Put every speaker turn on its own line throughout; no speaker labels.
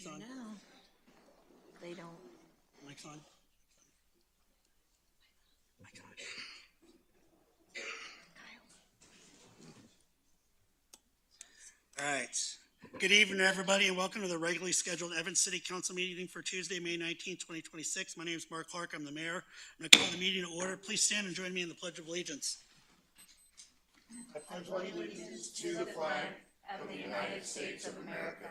on?
No, they don't.
Mic's on? Mic's on. All right. Good evening, everybody, and welcome to the regularly scheduled Evans City Council meeting for Tuesday, May 19, 2026. My name is Mark Clark. I'm the mayor. I'm going to call the meeting to order. Please stand and join me in the Pledge of Allegiance.
I pledge allegiance to the flag of the United States of America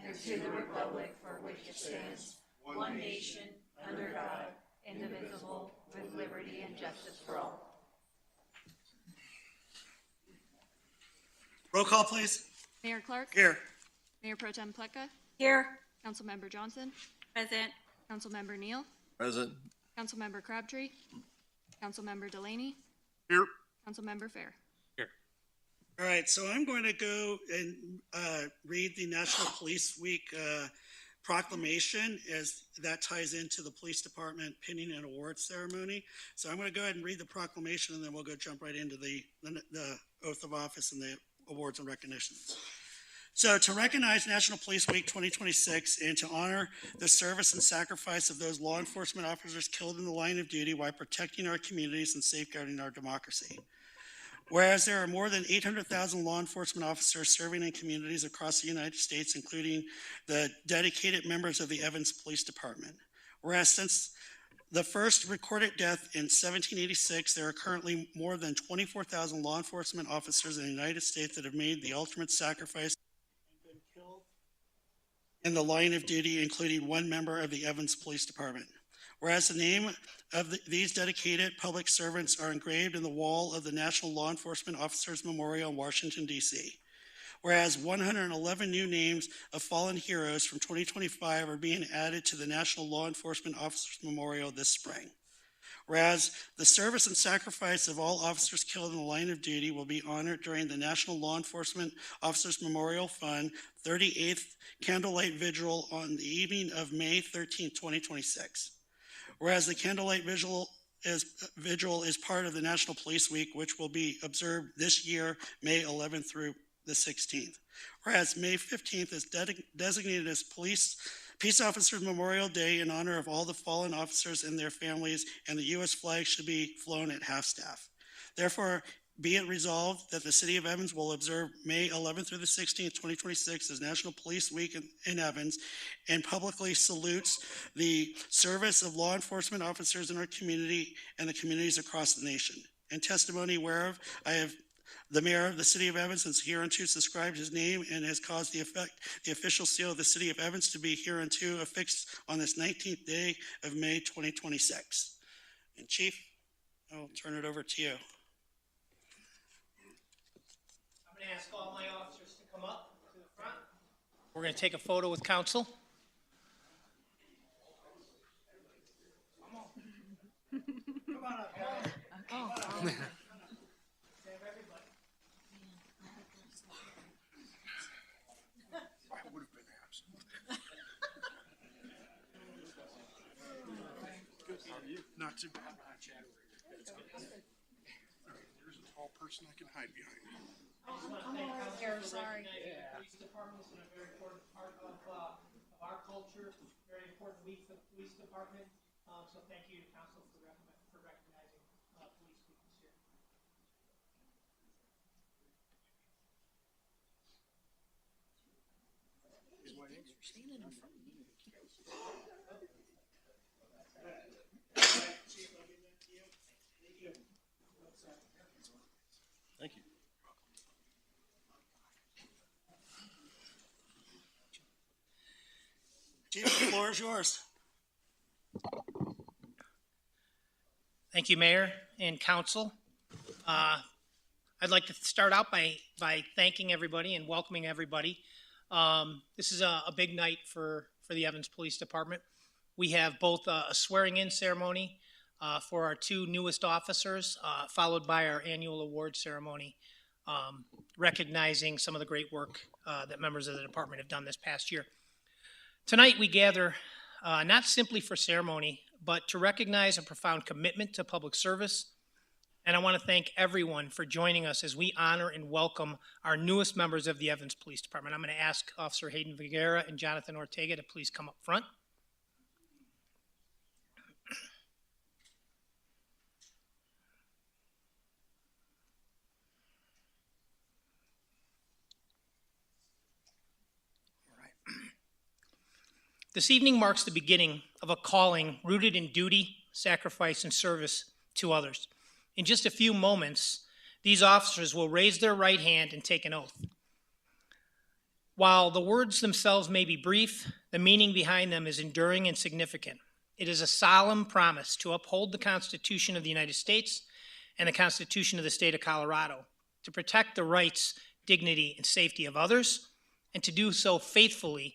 and to the republic for which it stands, one nation, under God, indivisible, with liberty and justice for all.
Roll call, please.
Mayor Clark.
Here.
Mayor Pro Tem Pletka.
Here.
Councilmember Johnson.
Present.
Councilmember Neal.
Present.
Councilmember Crabtree. Councilmember Delaney.
Here.
Councilmember Fair.
All right, so I'm going to go and read the National Police Week proclamation, as that ties into the police department pinning and award ceremony. So I'm going to go ahead and read the proclamation, and then we'll go jump right into the oath of office and the awards and recognitions. So to recognize National Police Week 2026 and to honor the service and sacrifice of those law enforcement officers killed in the line of duty while protecting our communities and safeguarding our democracy. Whereas there are more than 800,000 law enforcement officers serving in communities across the United States, including the dedicated members of the Evans Police Department. Whereas since the first recorded death in 1786, there are currently more than 24,000 law enforcement officers in the United States that have made the ultimate sacrifice and been killed in the line of duty, including one member of the Evans Police Department. Whereas the name of these dedicated public servants are engraved in the wall of the National Law Enforcement Officers Memorial in Washington, D.C. Whereas 111 new names of fallen heroes from 2025 are being added to the National Law Enforcement Officers Memorial this spring. Whereas the service and sacrifice of all officers killed in the line of duty will be honored during the National Law Enforcement Officers Memorial Fund 38th Candlelight Vigil on the evening of May 13, 2026. Whereas the Candlelight Vigil is part of the National Police Week, which will be observed this year, May 11th through the 16th. Whereas May 15th is designated as Peace Officers Memorial Day in honor of all the fallen officers and their families, and the U.S. flag should be flown at half-staff. Therefore, be it resolved that the City of Evans will observe May 11th through the 16th, 2026 as National Police Week in Evans, and publicly salutes the service of law enforcement officers in our community and the communities across the nation. In testimony whereof, I have the mayor of the City of Evans has hereunto subscribed his name and has caused the official seal of the City of Evans to be hereunto affixed on this 19th day of May 2026. And Chief, I'll turn it over to you.
I'm going to ask all my officers to come up to the front. We're going to take a photo with council. Come on. Come on up, guys.
Oh.
Save everybody.
I would have been absent. Good. How are you? Not too bad. There's a tall person I can hide behind.
Here, sorry.
The police department is a very important part of our culture, very important week for the police department. So thank you to council for recognizing police week this year.
Thank you.
Chief, the floor is yours.
Thank you, Mayor and Council. I'd like to start out by thanking everybody and welcoming everybody. This is a big night for the Evans Police Department. We have both a swearing-in ceremony for our two newest officers, followed by our annual award ceremony, recognizing some of the great work that members of the department have done this past year. Tonight we gather not simply for ceremony, but to recognize a profound commitment to public service And I want to thank everyone for joining us as we honor and welcome our newest members of the Evans Police Department. I'm going to ask Officer Hayden Vergara and Jonathan Ortega to please come up front. All right. This evening marks the beginning of a calling rooted in duty, sacrifice, and service to others. In just a few moments, these officers will raise their right hand and take an oath. While the words themselves may be brief, the meaning behind them is enduring and significant. It is a solemn promise to uphold the Constitution of the United States and the Constitution of the state of Colorado, to protect the rights, dignity, and safety of others, and to do so faithfully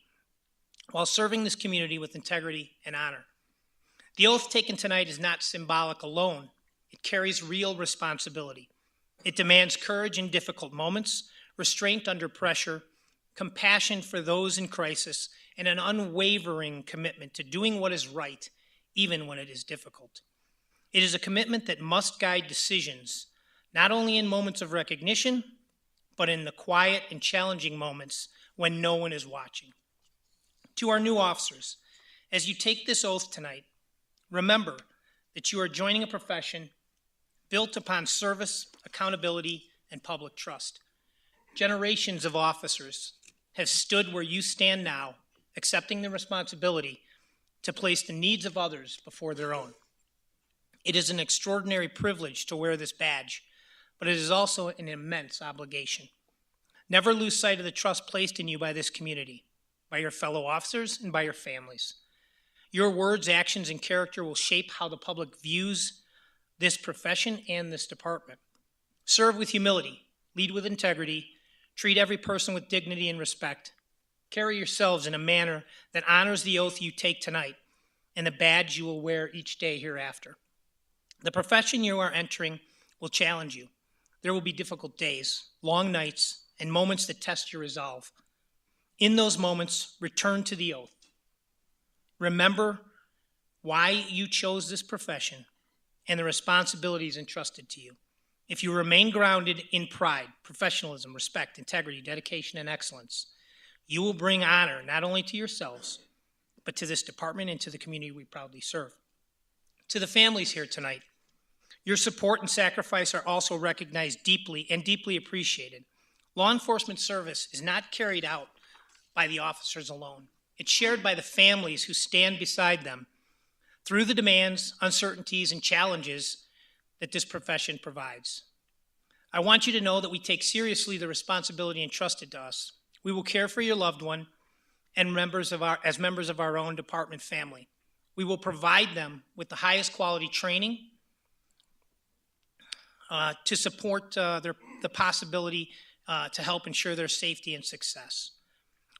while serving this community with integrity and honor. The oath taken tonight is not symbolic alone. It carries real responsibility. It demands courage in difficult moments, restraint under pressure, compassion for those in crisis, and an unwavering commitment to doing what is right, even when it is difficult. It is a commitment that must guide decisions, not only in moments of recognition, but in the quiet and challenging moments when no one is watching. To our new officers, as you take this oath tonight, remember that you are joining a profession built upon service, accountability, and public trust. Generations of officers have stood where you stand now, accepting the responsibility to place the needs of others before their own. It is an extraordinary privilege to wear this badge, but it is also an immense obligation. Never lose sight of the trust placed in you by this community, by your fellow officers, and by your families. Your words, actions, and character will shape how the public views this profession and this department. Serve with humility, lead with integrity, treat every person with dignity and respect. Carry yourselves in a manner that honors the oath you take tonight and the badge you will wear each day hereafter. The profession you are entering will challenge you. There will be difficult days, long nights, and moments that test your resolve. In those moments, return to the oath. Remember why you chose this profession and the responsibilities entrusted to you. If you remain grounded in pride, professionalism, respect, integrity, dedication, and excellence, you will bring honor not only to yourselves, but to this department and to the community we proudly serve. To the families here tonight, your support and sacrifice are also recognized deeply and deeply appreciated. Law enforcement service is not carried out by the officers alone. It's shared by the families who stand beside them through the demands, uncertainties, and challenges that this profession provides. I want you to know that we take seriously the responsibility entrusted to us. We will care for your loved one and as members of our own department family. We will provide them with the highest quality training to support the possibility to help ensure their safety and success.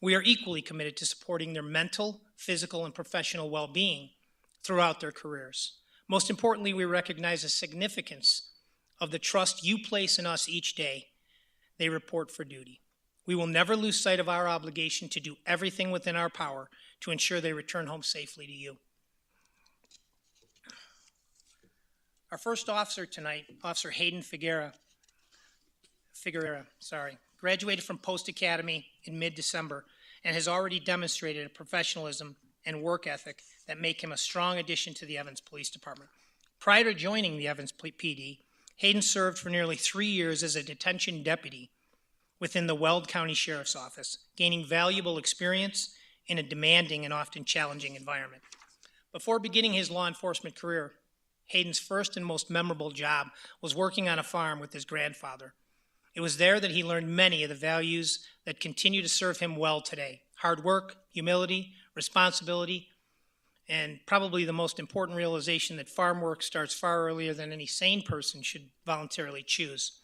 We are equally committed to supporting their mental, physical, and professional well-being throughout their careers. Most importantly, we recognize the significance of the trust you place in us each day they report for duty. We will never lose sight of our obligation to do everything within our power to ensure they return home safely to you. Our first officer tonight, Officer Hayden Figueroa, graduated from Post Academy in mid-December and has already demonstrated a professionalism and work ethic that make him a strong addition to the Evans Police Department. Prior to joining the Evans PD, Hayden served for nearly 3 years as a detention deputy within the Weld County Sheriff's Office, gaining valuable experience in a demanding and often challenging environment. Before beginning his law enforcement career, Hayden's first and most memorable job was working on a farm with his grandfather. It was there that he learned many of the values that continue to serve him well today: hard work, humility, responsibility, and probably the most important realization that farm work starts far earlier than any sane person should voluntarily choose.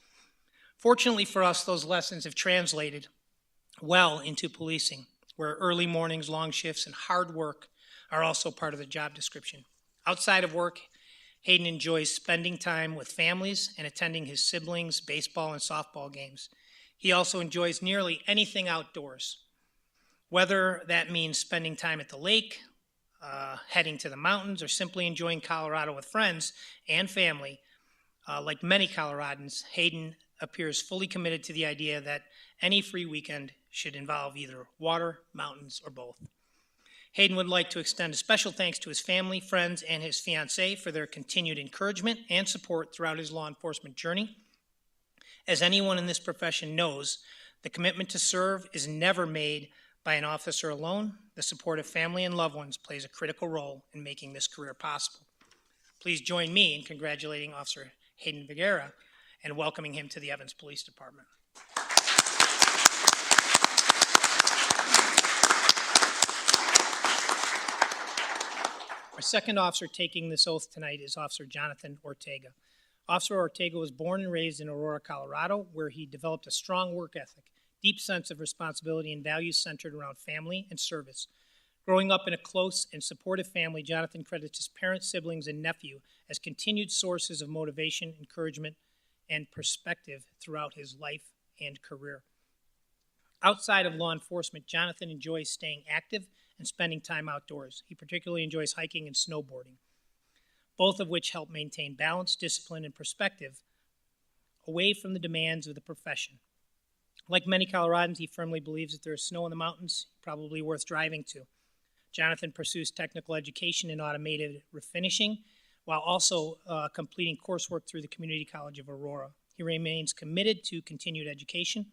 Fortunately for us, those lessons have translated well into policing, where early mornings, long shifts, and hard work are also part of the job description. Outside of work, Hayden enjoys spending time with families and attending his siblings' baseball and softball games. He also enjoys nearly anything outdoors, whether that means spending time at the lake, heading to the mountains, or simply enjoying Colorado with friends and family. Like many Coloradans, Hayden appears fully committed to the idea that any free weekend should involve either water, mountains, or both. Hayden would like to extend a special thanks to his family, friends, and his fiancée for their continued encouragement and support throughout his law enforcement journey. As anyone in this profession knows, the commitment to serve is never made by an officer alone. The support of family and loved ones plays a critical role in making this career possible. Please join me in congratulating Officer Hayden Vergara and welcoming him to the Evans Police Department. Our second officer taking this oath tonight is Officer Jonathan Ortega. Officer Ortega was born and raised in Aurora, Colorado, where he developed a strong work ethic, deep sense of responsibility, and values centered around family and service. Growing up in a close and supportive family, Jonathan credits his parents, siblings, and nephew as continued sources of motivation, encouragement, and perspective throughout his life and career. Outside of law enforcement, Jonathan enjoys staying active and spending time outdoors. He particularly enjoys hiking and snowboarding, both of which help maintain balance, discipline, and perspective away from the demands of the profession. Like many Coloradans, he firmly believes that there is snow in the mountains, probably worth driving to. Jonathan pursues technical education in automated refinishing while also completing coursework through the Community College of Aurora. He remains committed to continued education,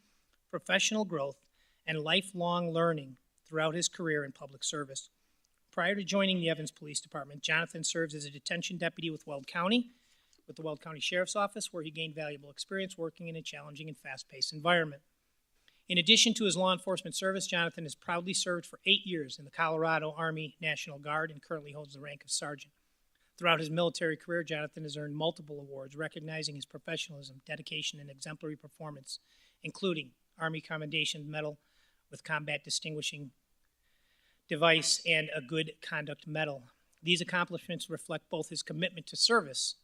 professional growth, and lifelong learning throughout his career in public service. Prior to joining the Evans Police Department, Jonathan serves as a detention deputy with Weld County, with the Weld County Sheriff's Office, where he gained valuable experience working in a challenging and fast-paced environment. In addition to his law enforcement service, Jonathan has proudly served for 8 years in the Colorado Army National Guard and currently holds the rank of sergeant. Throughout his military career, Jonathan has earned multiple awards recognizing his professionalism, dedication, and exemplary performance, including Army Commendation Medal with Combat Distinguishing Device and a Good Conduct Medal. These accomplishments reflect both his commitment to service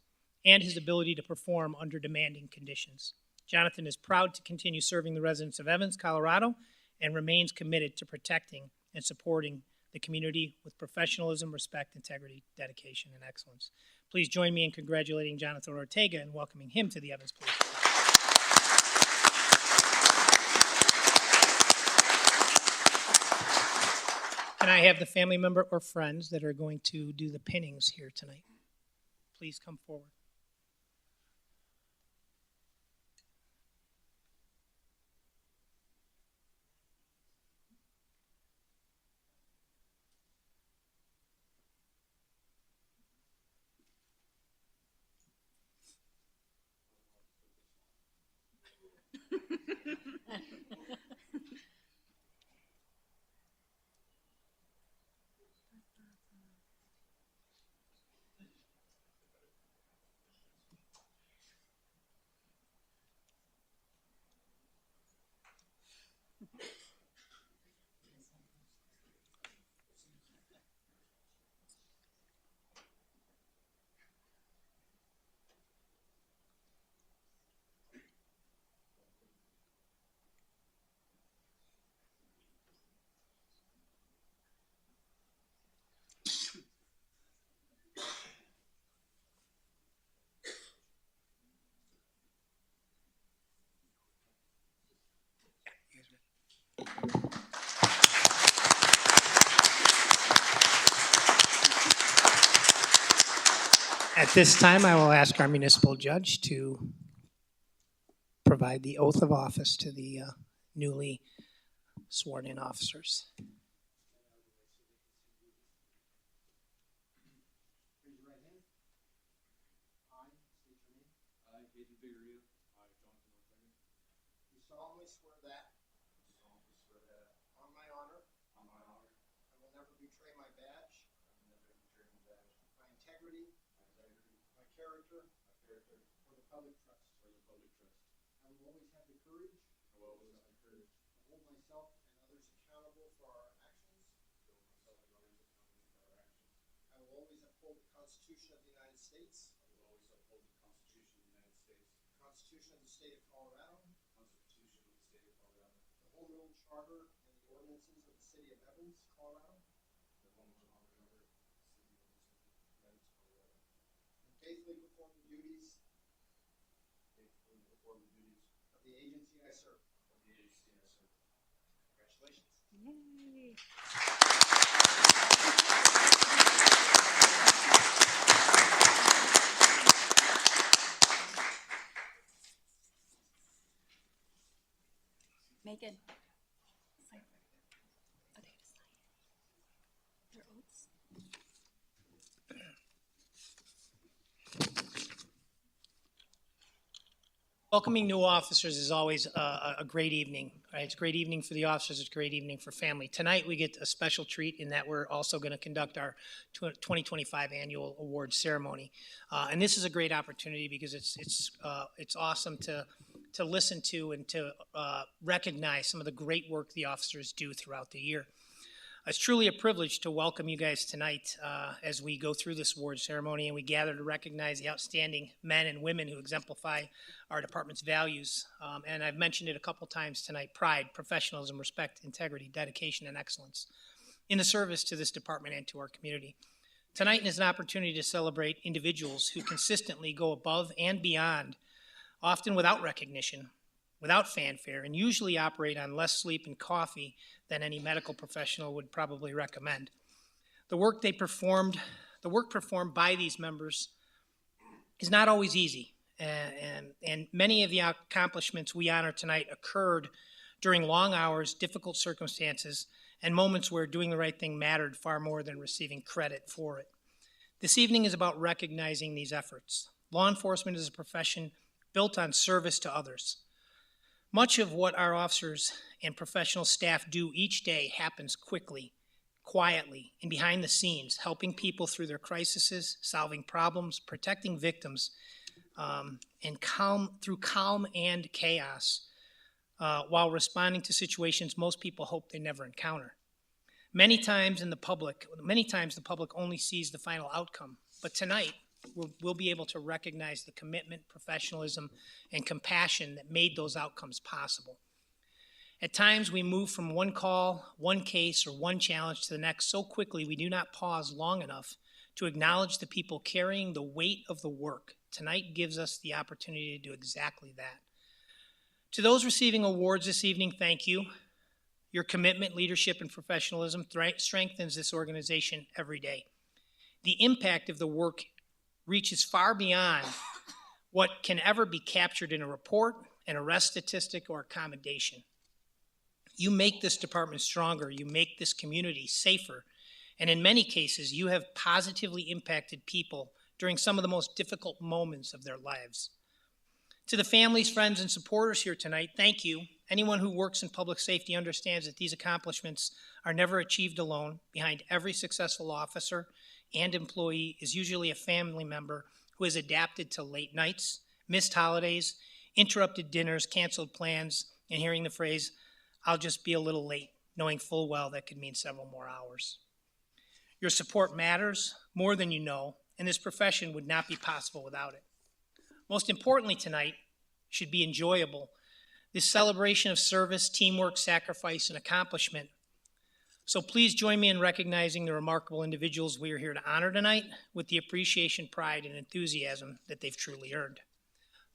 and his ability to perform under demanding conditions. Jonathan is proud to continue serving the residents of Evans, Colorado, and remains committed to protecting and supporting the community with professionalism, respect, integrity, dedication, and excellence. Please join me in congratulating Jonathan Ortega and welcoming him to the Evans Police Department. Can I have the family member or friends that are going to do the pinnings here tonight? Please come forward. At this time, I will ask our municipal judge to provide the oath of office to the newly sworn-in officers.
Raise your right hand. I state your name.
I, Hayden Figueroa, I, Jonathan Ortega,
Do solemnly swear that,
do solemnly swear that,
on my honor,
on my honor,
I will never betray my badge,
I will never betray my badge,
my integrity,
my integrity,
my character,
my character,
or the public trust.
or the public trust.
I will always have the courage
I will always have the courage
to hold myself and others accountable for our actions.
to hold myself and others accountable for our actions.
I will always uphold the Constitution of the United States,
I will always uphold the Constitution of the United States,
the Constitution of the State of Colorado,
the Constitution of the State of Colorado,
the Home Rule Charter, and the ordinances of the City of Evans, Colorado,
the Home Rule Charter, the City of Evans, Colorado,
and faithfully perform the duties
Yes, sir. Of the agency, yes, sir. Congratulations.
Megan.
Welcoming new officers is always a great evening, right? It's a great evening for the officers, it's a great evening for family. Tonight, we get a special treat in that we're also going to conduct our 2025 annual award ceremony. And this is a great opportunity because it's awesome to listen to and to recognize some of the great work the officers do throughout the year. It's truly a privilege to welcome you guys tonight as we go through this award ceremony and we gather to recognize the outstanding men and women who exemplify our department's values. And I've mentioned it a couple times tonight: pride, professionalism, respect, integrity, dedication, and excellence in the service to this department and to our community. Tonight is an opportunity to celebrate individuals who consistently go above and beyond, often without recognition, without fanfare, and usually operate on less sleep and coffee than any medical professional would probably recommend. The work performed by these members is not always easy, and many of the accomplishments we honor tonight occurred during long hours, difficult circumstances, and moments where doing the right thing mattered far more than receiving credit for it. This evening is about recognizing these efforts. Law enforcement is a profession built on service to others. Much of what our officers and professional staff do each day happens quickly, quietly, and behind the scenes, helping people through their crises, solving problems, protecting victims, and through calm and chaos, while responding to situations most people hope they never encounter. Many times the public only sees the final outcome, but tonight, we'll be able to recognize the commitment, professionalism, and compassion that made those outcomes possible. At times, we move from one call, one case, or one challenge to the next so quickly we do not pause long enough to acknowledge the people carrying the weight of the work. Tonight gives us the opportunity to do exactly that. To those receiving awards this evening, thank you. Your commitment, leadership, and professionalism strengthens this organization every day. The impact of the work reaches far beyond what can ever be captured in a report, an arrest statistic, or accommodation. You make this department stronger, you make this community safer, and in many cases, you have positively impacted people during some of the most difficult moments of their lives. To the families, friends, and supporters here tonight, thank you. Anyone who works in public safety understands that these accomplishments are never achieved alone. Behind every successful officer and employee is usually a family member who has adapted to late nights, missed holidays, interrupted dinners, canceled plans, and hearing the phrase, "I'll just be a little late," knowing full well that could mean several more hours. Your support matters more than you know, and this profession would not be possible without it. Most importantly tonight should be enjoyable. This celebration of service, teamwork, sacrifice, and accomplishment. So please join me in recognizing the remarkable individuals we are here to honor tonight with the appreciation, pride, and enthusiasm that they've truly earned.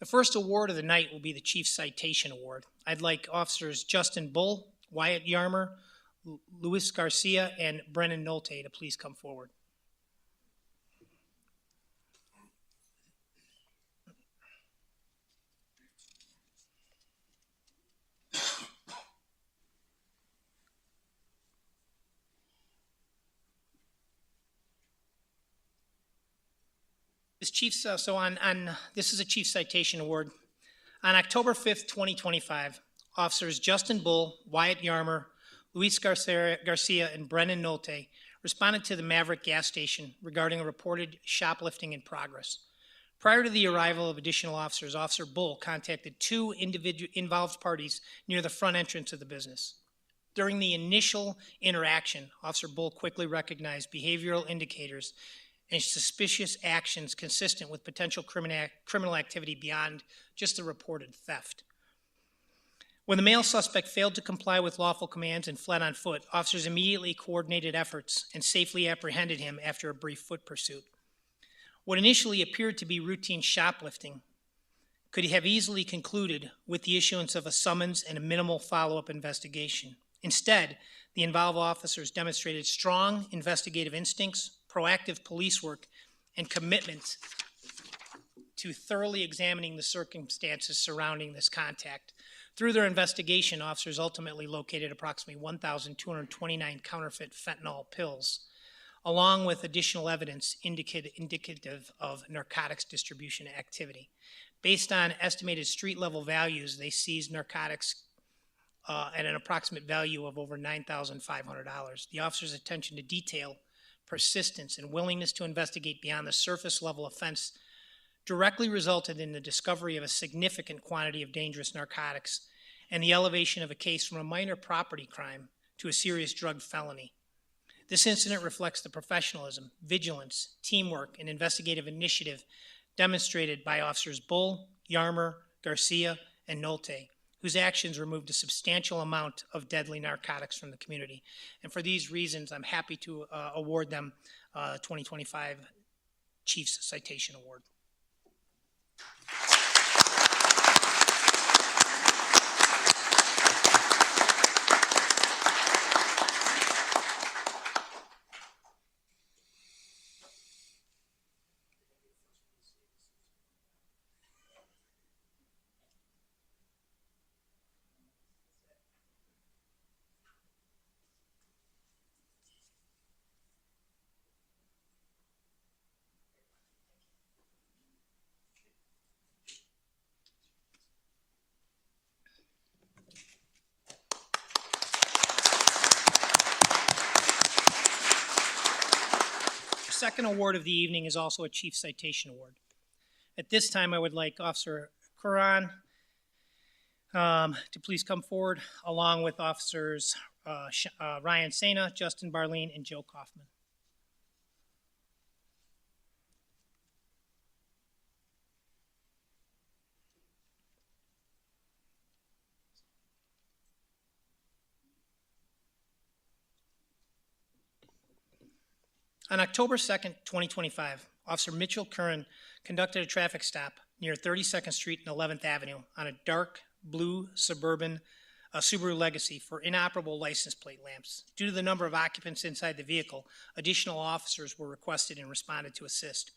The first award of the night will be the Chief Citation Award. I'd like Officers Justin Bull, Wyatt Yarmer, Luis Garcia, and Brennan Nolte to please come forward. This is a Chief Citation Award. On October 5th, 2025, Officers Justin Bull, Wyatt Yarmer, Luis Garcia, and Brennan Nolte responded to the Maverick gas station regarding a reported shoplifting in progress. Prior to the arrival of additional officers, Officer Bull contacted two involved parties near the front entrance of the business. During the initial interaction, Officer Bull quickly recognized behavioral indicators and suspicious actions consistent with potential criminal activity beyond just the reported theft. When the male suspect failed to comply with lawful commands and fled on foot, officers immediately coordinated efforts and safely apprehended him after a brief foot pursuit. What initially appeared to be routine shoplifting could have easily concluded with the issuance of a summons and a minimal follow-up investigation. Instead, the involved officers demonstrated strong investigative instincts, proactive police work, and commitment to thoroughly examining the circumstances surrounding this contact. Through their investigation, officers ultimately located approximately 1,229 counterfeit fentanyl pills, along with additional evidence indicative of narcotics distribution activity. Based on estimated street-level values, they seized narcotics at an approximate value of over $9,500. The officer's attention to detail, persistence, and willingness to investigate beyond the surface-level offense directly resulted in the discovery of a significant quantity of dangerous narcotics and the elevation of a case from a minor property crime to a serious drug felony. This incident reflects the professionalism, vigilance, teamwork, and investigative initiative demonstrated by Officers Bull, Yarmer, Garcia, and Nolte, whose actions removed a substantial amount of deadly narcotics from the community. And for these reasons, I'm happy to award them 2025 Chiefs Citation Award. The second award of the evening is also a Chief Citation Award. At this time, I would like Officer Curran to please come forward, along with Officers Ryan Sena, Justin Barleen, and Joe Kaufman. On October 2nd, 2025, Officer Mitchell Curran conducted a traffic stop near 32nd Street and 11th Avenue on a dark blue suburban Subaru Legacy for inoperable license plate lamps. Due to the number of occupants inside the vehicle, additional officers were requested and responded to assist.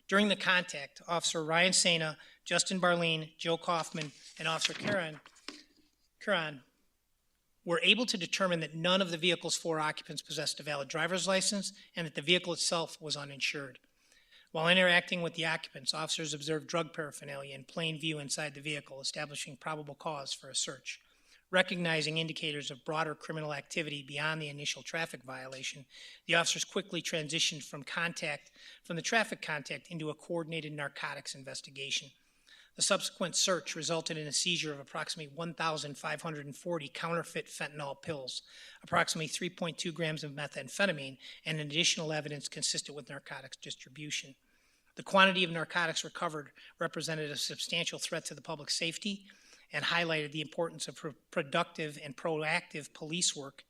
During the contact, Officer Ryan Sena, Justin Barleen, Joe Kaufman, and Officer Curran were able to determine that none of the vehicle's 4 occupants possessed a valid driver's license and that the vehicle itself was uninsured. While interacting with the occupants, officers observed drug paraphernalia in plain view inside the vehicle, establishing probable cause for a search. Recognizing indicators of broader criminal activity beyond the initial traffic violation, the officers quickly transitioned from the traffic contact into a coordinated narcotics investigation. The subsequent search resulted in a seizure of approximately 1,540 counterfeit fentanyl pills, approximately 3.2 grams of methamphetamine, and additional evidence consistent with narcotics distribution. The quantity of narcotics recovered represented a substantial threat to the public safety and highlighted the importance of productive and proactive police work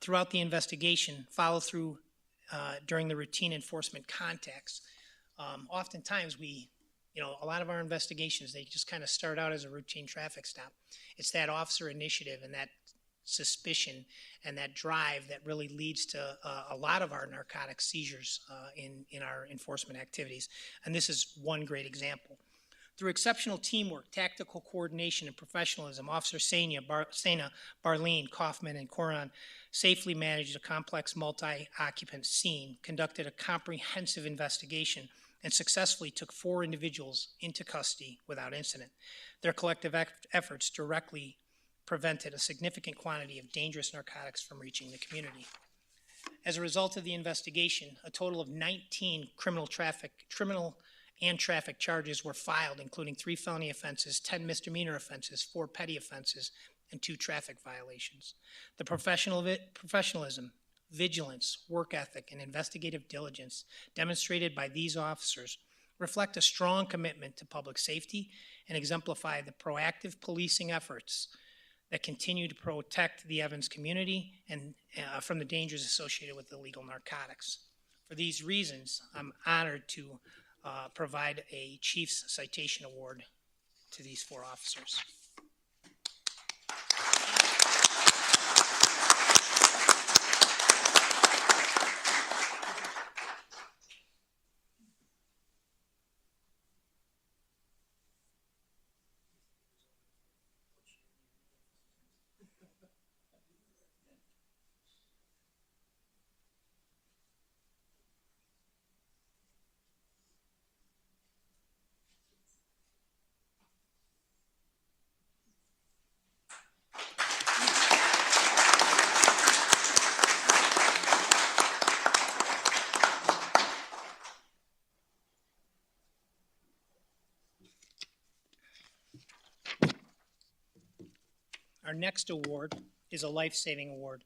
throughout the investigation, follow through during the routine enforcement contacts. Oftentimes a lot of our investigations, they just kind of start out as a routine traffic stop. It's that officer initiative and that suspicion and that drive that really leads to a lot of our narcotic seizures in our enforcement activities. And this is one great example. Through exceptional teamwork, tactical coordination, and professionalism, Officer Sena, Barleen, Kaufman, and Curran safely managed a complex multi-occupant scene, conducted a comprehensive investigation, and successfully took 4 individuals into custody without incident. Their collective efforts directly prevented a significant quantity of dangerous narcotics from reaching the community. As a result of the investigation, a total of 19 criminal and traffic charges were filed, including 3 felony offenses, 10 misdemeanor offenses, 4 petty offenses, and 2 traffic violations. The professionalism, vigilance, work ethic, and investigative diligence demonstrated by these officers reflect a strong commitment to public safety and exemplify the proactive policing efforts that continue to protect the Evans community and from the dangers associated with illegal narcotics. For these reasons, I'm honored to provide a Chief's Citation Award to these four officers. Our next award is a life-saving award.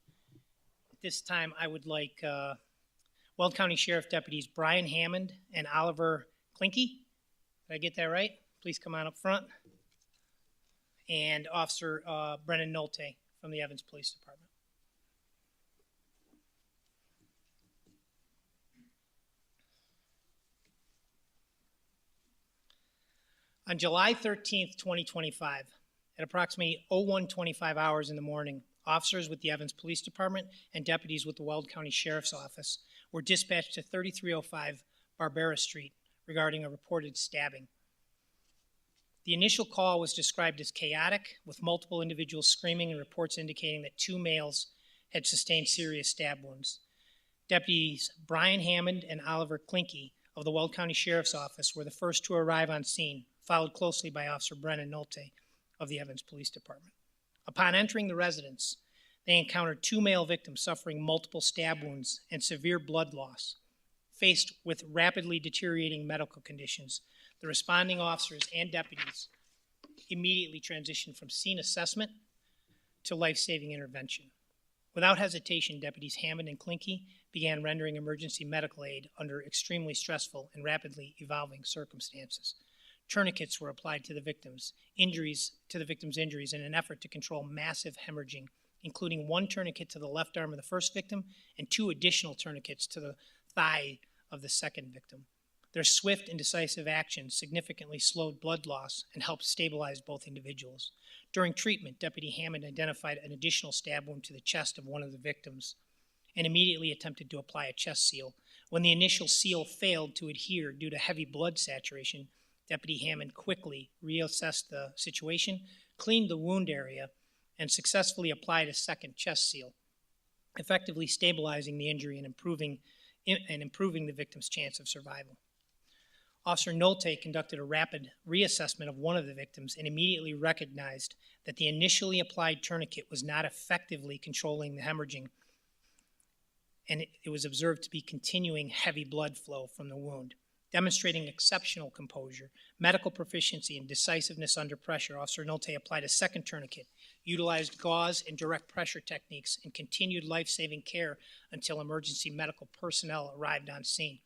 At this time, I would like Weld County Sheriff Deputies Brian Hammond and Oliver Klinke. Did I get that right? Please come on up front. And Officer Brennan Nolte from the Evans Police Department. On July 13th, 2025, at approximately 01:25 hours in the morning, officers with the Evans Police Department and deputies with the Weld County Sheriff's Office were dispatched to 3305 Barbera Street regarding a reported stabbing. The initial call was described as chaotic, with multiple individuals screaming and reports indicating that two males had sustained serious stab wounds. Deputies Brian Hammond and Oliver Klinke of the Weld County Sheriff's Office were the first to arrive on scene, followed closely by Officer Brennan Nolte of the Evans Police Department. Upon entering the residence, they encountered two male victims suffering multiple stab wounds and severe blood loss. Faced with rapidly deteriorating medical conditions, the responding officers and deputies immediately transitioned from scene assessment to life-saving intervention. Without hesitation, deputies Hammond and Klinke began rendering emergency medical aid under extremely stressful and rapidly evolving circumstances. Tourniquets were applied to the victims' injuries in an effort to control massive hemorrhaging, including one tourniquet to the left arm of the first victim and two additional tourniquets to the thigh of the second victim. Their swift and decisive action significantly slowed blood loss and helped stabilize both individuals. During treatment, Deputy Hammond identified an additional stab wound to the chest of one of the victims and immediately attempted to apply a chest seal. When the initial seal failed to adhere due to heavy blood saturation, Deputy Hammond quickly reassessed the situation, cleaned the wound area, and successfully applied a second chest seal, effectively stabilizing the injury and improving the victim's chance of survival. Officer Nolte conducted a rapid reassessment of one of the victims and immediately recognized that the initially applied tourniquet was not effectively controlling the hemorrhaging, and it was observed to be continuing heavy blood flow from the wound. Demonstrating exceptional composure, medical proficiency, and decisiveness under pressure, Officer Nolte applied a second tourniquet, utilized gauze and direct pressure techniques, and continued life-saving care until emergency medical personnel arrived on scene.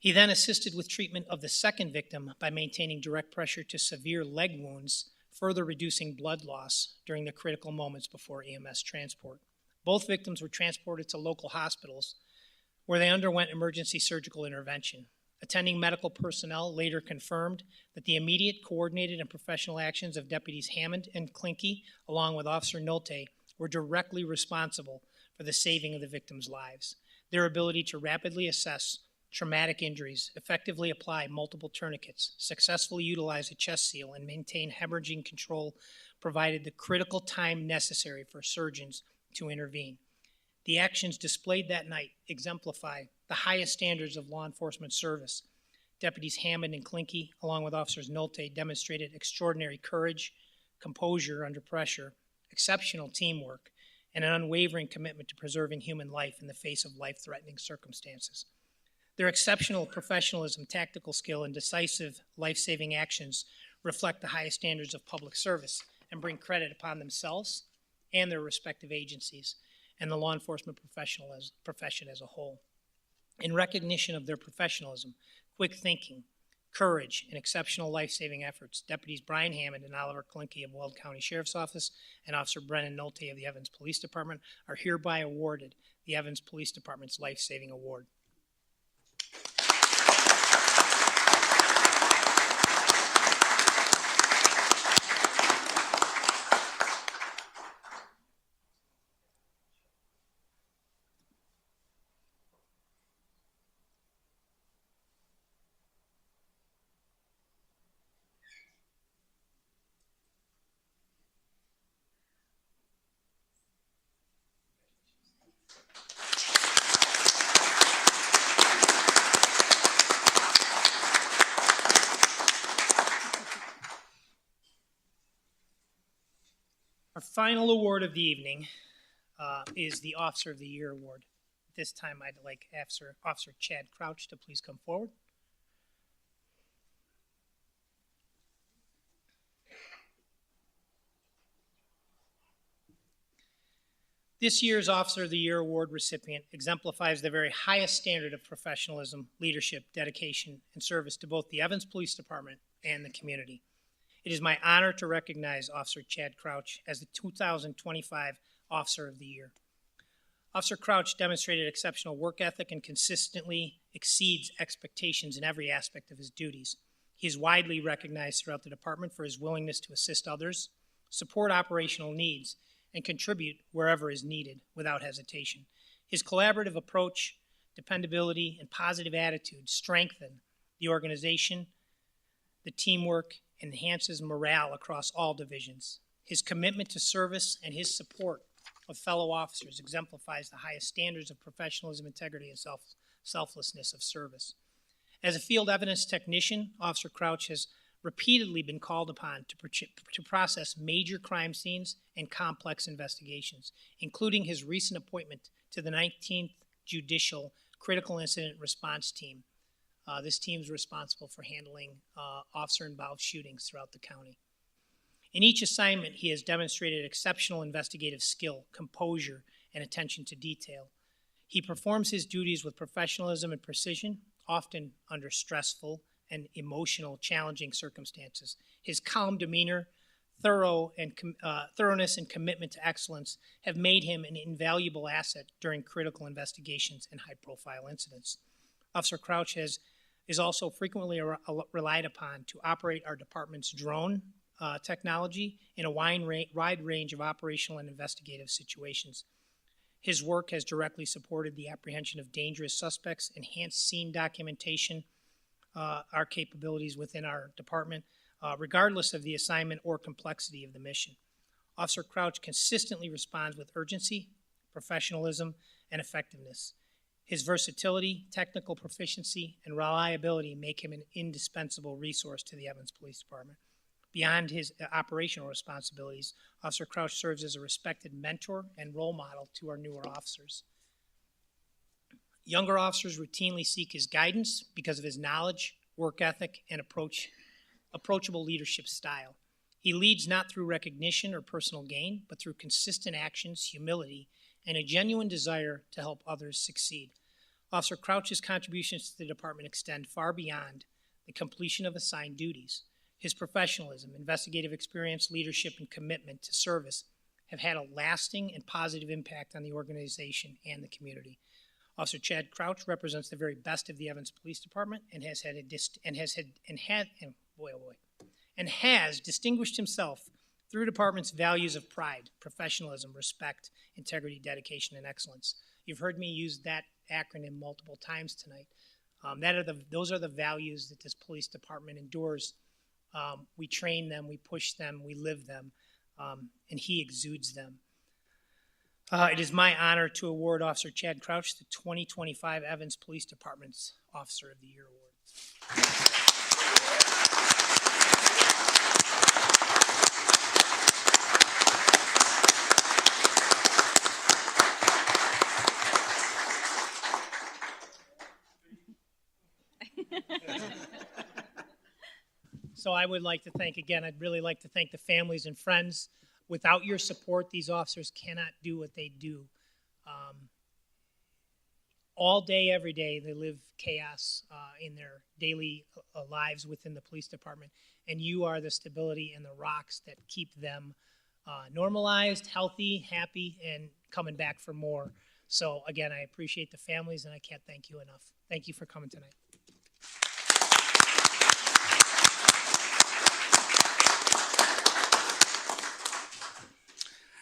He then assisted with treatment of the second victim by maintaining direct pressure to severe leg wounds, further reducing blood loss during the critical moments before EMS transport. Both victims were transported to local hospitals, where they underwent emergency surgical intervention. Attending medical personnel later confirmed that the immediate, coordinated, and professional actions of Deputies Hammond and Klinke, along with Officer Nolte, were directly responsible for the saving of the victims' lives. Their ability to rapidly assess traumatic injuries, effectively apply multiple tourniquets, successfully utilize a chest seal, and maintain hemorrhaging control provided the critical time necessary for surgeons to intervene. The actions displayed that night exemplify the highest standards of law enforcement service. Deputies Hammond and Klinke, along with Officers Nolte, demonstrated extraordinary courage, composure under pressure, exceptional teamwork, and an unwavering commitment to preserving human life in the face of life-threatening circumstances. Their exceptional professionalism, tactical skill, and decisive life-saving actions reflect the highest standards of public service and bring credit upon themselves and their respective agencies and the law enforcement profession as a whole. In recognition of their professionalism, quick thinking, courage, and exceptional life-saving efforts, Deputies Brian Hammond and Oliver Klinke of Weld County Sheriff's Office and Officer Brennan Nolte of the Evans Police Department are hereby awarded the Evans Police Department's Life-Saving Award. final award of the evening is the Officer of the Year Award. At this time, I'd like Officer Chad Crouch to please come forward. This year's Officer of the Year Award recipient exemplifies the very highest standard of professionalism, leadership, dedication, and service to both the Evans Police Department and the community. It is my honor to recognize Officer Chad Crouch as the 2025 Officer of the Year. Officer Crouch demonstrated exceptional work ethic and consistently exceeds expectations in every aspect of his duties. He is widely recognized throughout the department for his willingness to assist others, support operational needs, and contribute wherever is needed without hesitation. His collaborative approach, dependability, and positive attitude strengthen the organization, the teamwork, and enhances morale across all divisions. His commitment to service and his support of fellow officers exemplifies the highest standards of professionalism, integrity, and selflessness of service. As a field evidence technician, Officer Crouch has repeatedly been called upon to process major crime scenes and complex investigations, including his recent appointment to the 19th Judicial Critical Incident Response Team. This team is responsible for handling officer-involved shootings throughout the county. In each assignment, he has demonstrated exceptional investigative skill, composure, and attention to detail. He performs his duties with professionalism and precision, often under stressful and emotional, challenging circumstances. His calm demeanor, thoroughness, and commitment to excellence have made him an invaluable asset during critical investigations and high-profile incidents. Officer Crouch is also frequently relied upon to operate our department's drone technology in a wide range of operational and investigative situations. His work has directly supported the apprehension of dangerous suspects, enhanced scene documentation, our capabilities within our department, regardless of the assignment or complexity of the mission. Officer Crouch consistently responds with urgency, professionalism, and effectiveness. His versatility, technical proficiency, and reliability make him an indispensable resource to the Evans Police Department. Beyond his operational responsibilities, Officer Crouch serves as a respected mentor and role model to our newer officers. Younger officers routinely seek his guidance because of his knowledge, work ethic, and approachable leadership style. He leads not through recognition or personal gain, but through consistent actions, humility, and a genuine desire to help others succeed. Officer Crouch's contributions to the department extend far beyond the completion of assigned duties. His professionalism, investigative experience, leadership, and commitment to service have had a lasting and positive impact on the organization and the community. Officer Chad Crouch represents the very best of the Evans Police Department and has distinguished himself through the department's values of pride, professionalism, respect, integrity, dedication, and excellence. You've heard me use that acronym multiple times tonight. Those are the values that this police department endures. We train them, we push them, we live them, and he exudes them. It is my honor to award Officer Chad Crouch the 2025 Evans Police Department's Officer of the Year Award. So I would like to I'd really like to thank the families and friends. Without your support, these officers cannot do what they do. All day, every day, they live chaos in their daily lives within the police department. And you are the stability and the rocks that keep them normalized, healthy, happy, and coming back for more. So again, I appreciate the families, and I can't thank you enough. Thank you for coming tonight.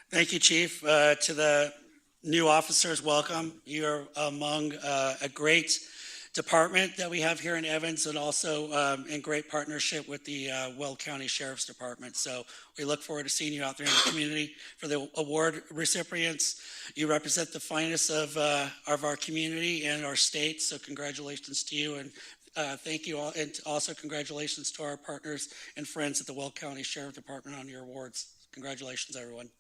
Thank you, Chief. To the new officers, welcome. You're among a great department that we have here in Evans, and also in great partnership with the Weld County Sheriff's Department. So we look forward to seeing you out there in the community. For the award recipients, you represent the finest of our community and our state. So congratulations to you, and thank you all, and also congratulations to our partners and friends at the Weld County Sheriff Department on your awards. Congratulations, everyone.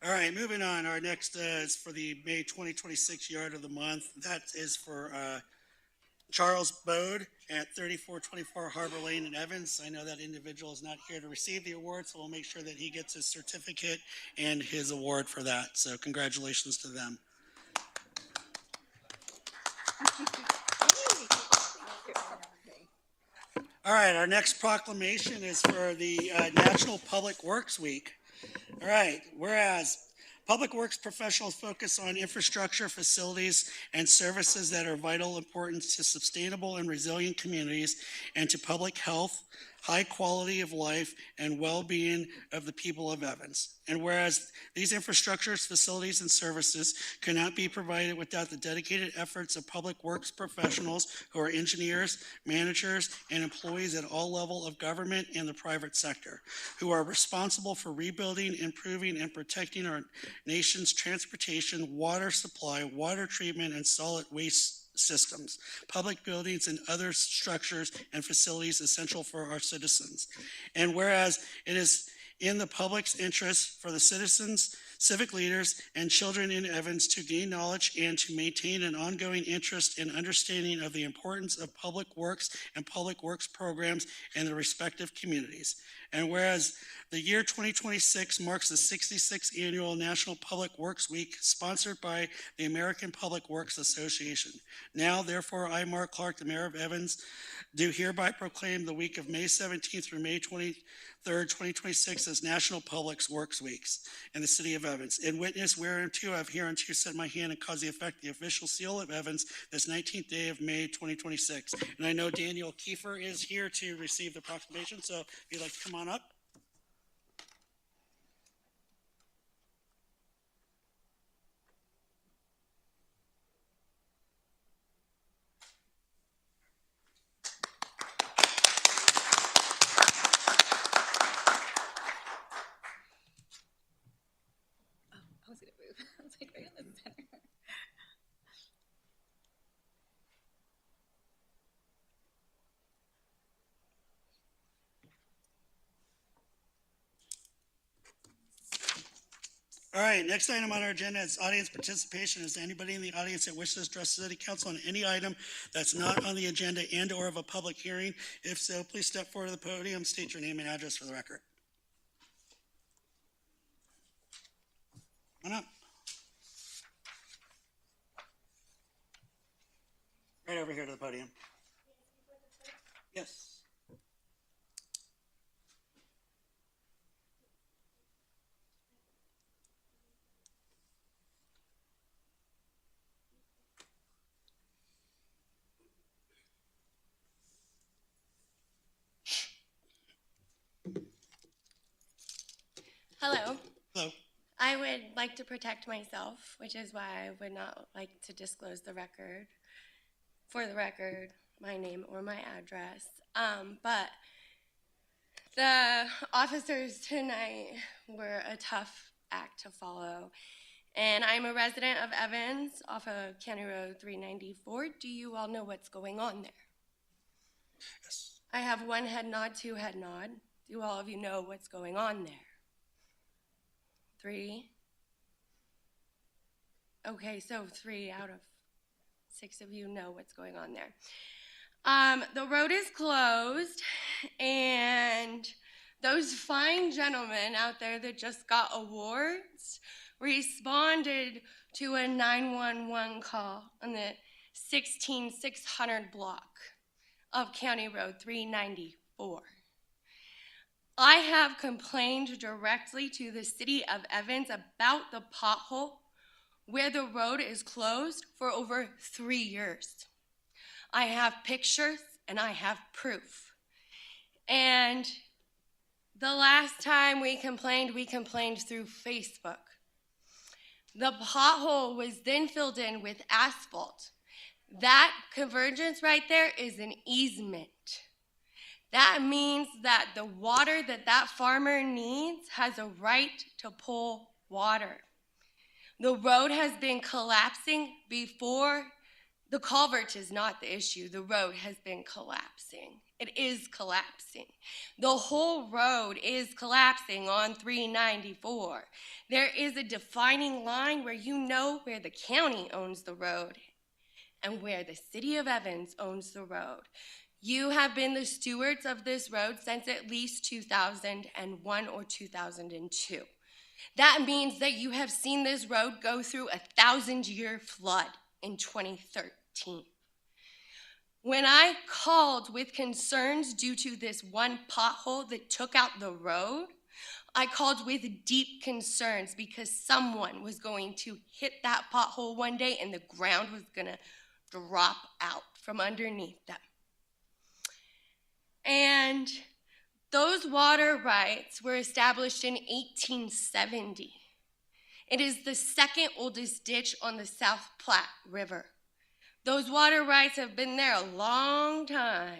All right, moving on. Our next is for the May 2026 Yard of the Month. That is for Charles Bode at 3424 Harbor Lane in Evans. I know that individual is not here to receive the award, so we'll make sure that he gets his certificate and his award for that. So congratulations to them. All right, our next proclamation is for the National Public Works Week. All right, whereas Public Works professionals focus on infrastructure, facilities, and services that are vital importance to sustainable and resilient communities and to public health, high quality of life, and well-being of the people of Evans. And whereas these infrastructures, facilities, and services cannot be provided without the dedicated efforts of public works professionals who are engineers, managers, and employees at all levels of government and the private sector, who are responsible for rebuilding, improving, and protecting our nation's transportation, water supply, water treatment, and solid waste systems, public buildings, and other structures and facilities essential for our citizens. And whereas it is in the public's interest for the citizens, civic leaders, and children in Evans to gain knowledge and to maintain an ongoing interest and understanding of the importance of public works and public works programs in their respective communities. And whereas the year 2026 marks the 66th annual National Public Works Week sponsored by the American Public Works Association. Now, therefore, I, Mark Clark, the Mayor of Evans, do hereby proclaim the week of May 17th through May 23rd, 2026 as National Public Works Weeks in the city of Evans. In witness whereunto I have hereunto set my hand and caused the effect the official seal of Evans this 19th day of May 2026. And I know Daniel Kiefer is here to receive the proclamation, so if you'd like to come on up.
I was gonna move. I was like, right in the center.
All right, next item on our agenda is audience participation. Is there anybody in the audience that wishes to address the city council on any item that's not on the agenda and or of a public hearing? If so, please step forward to the podium, state your name and address for the record. Come on up. Right over here to the podium. Yes.
Hello.
Hello.
I would like to protect myself, which is why I would not like to disclose the record, for the record, my name or my address. But the officers tonight were a tough act to follow. And I'm a resident of Evans off of County Road 394. Do you all know what's going on there?
Yes.
I have one head nod, two head nod. Do all of you know what's going on there? 3. Okay, so 3 out of 6 of you know what's going on there. The road is closed, and those fine gentlemen out there that just got awards responded to a 911 call on the 16600 block of County Road 394. I have complained directly to the city of Evans about the pothole where the road is closed for over 3 years. I have pictures and I have proof. And The last time we complained through Facebook. The pothole was then filled in with asphalt. That convergence right there is an easement. That means that the water that farmer needs has a right to pull water. The road has been collapsing before. The culvert is not the issue. The road has been collapsing. It is collapsing. The whole road is collapsing on 394. There is a defining line where you know where the county owns the road and where the city of Evans owns the road. You have been the stewards of this road since at least 2001 or 2002. That means that you have seen this road go through a 1,000-year flood in 2013. When I called with concerns due to this one pothole that took out the road, I called with deep concerns because someone was going to hit that pothole one day and the ground was going to drop out from underneath them. And those water rights were established in 1870. It is the second oldest ditch on the South Platte River. Those water rights have been there a long time.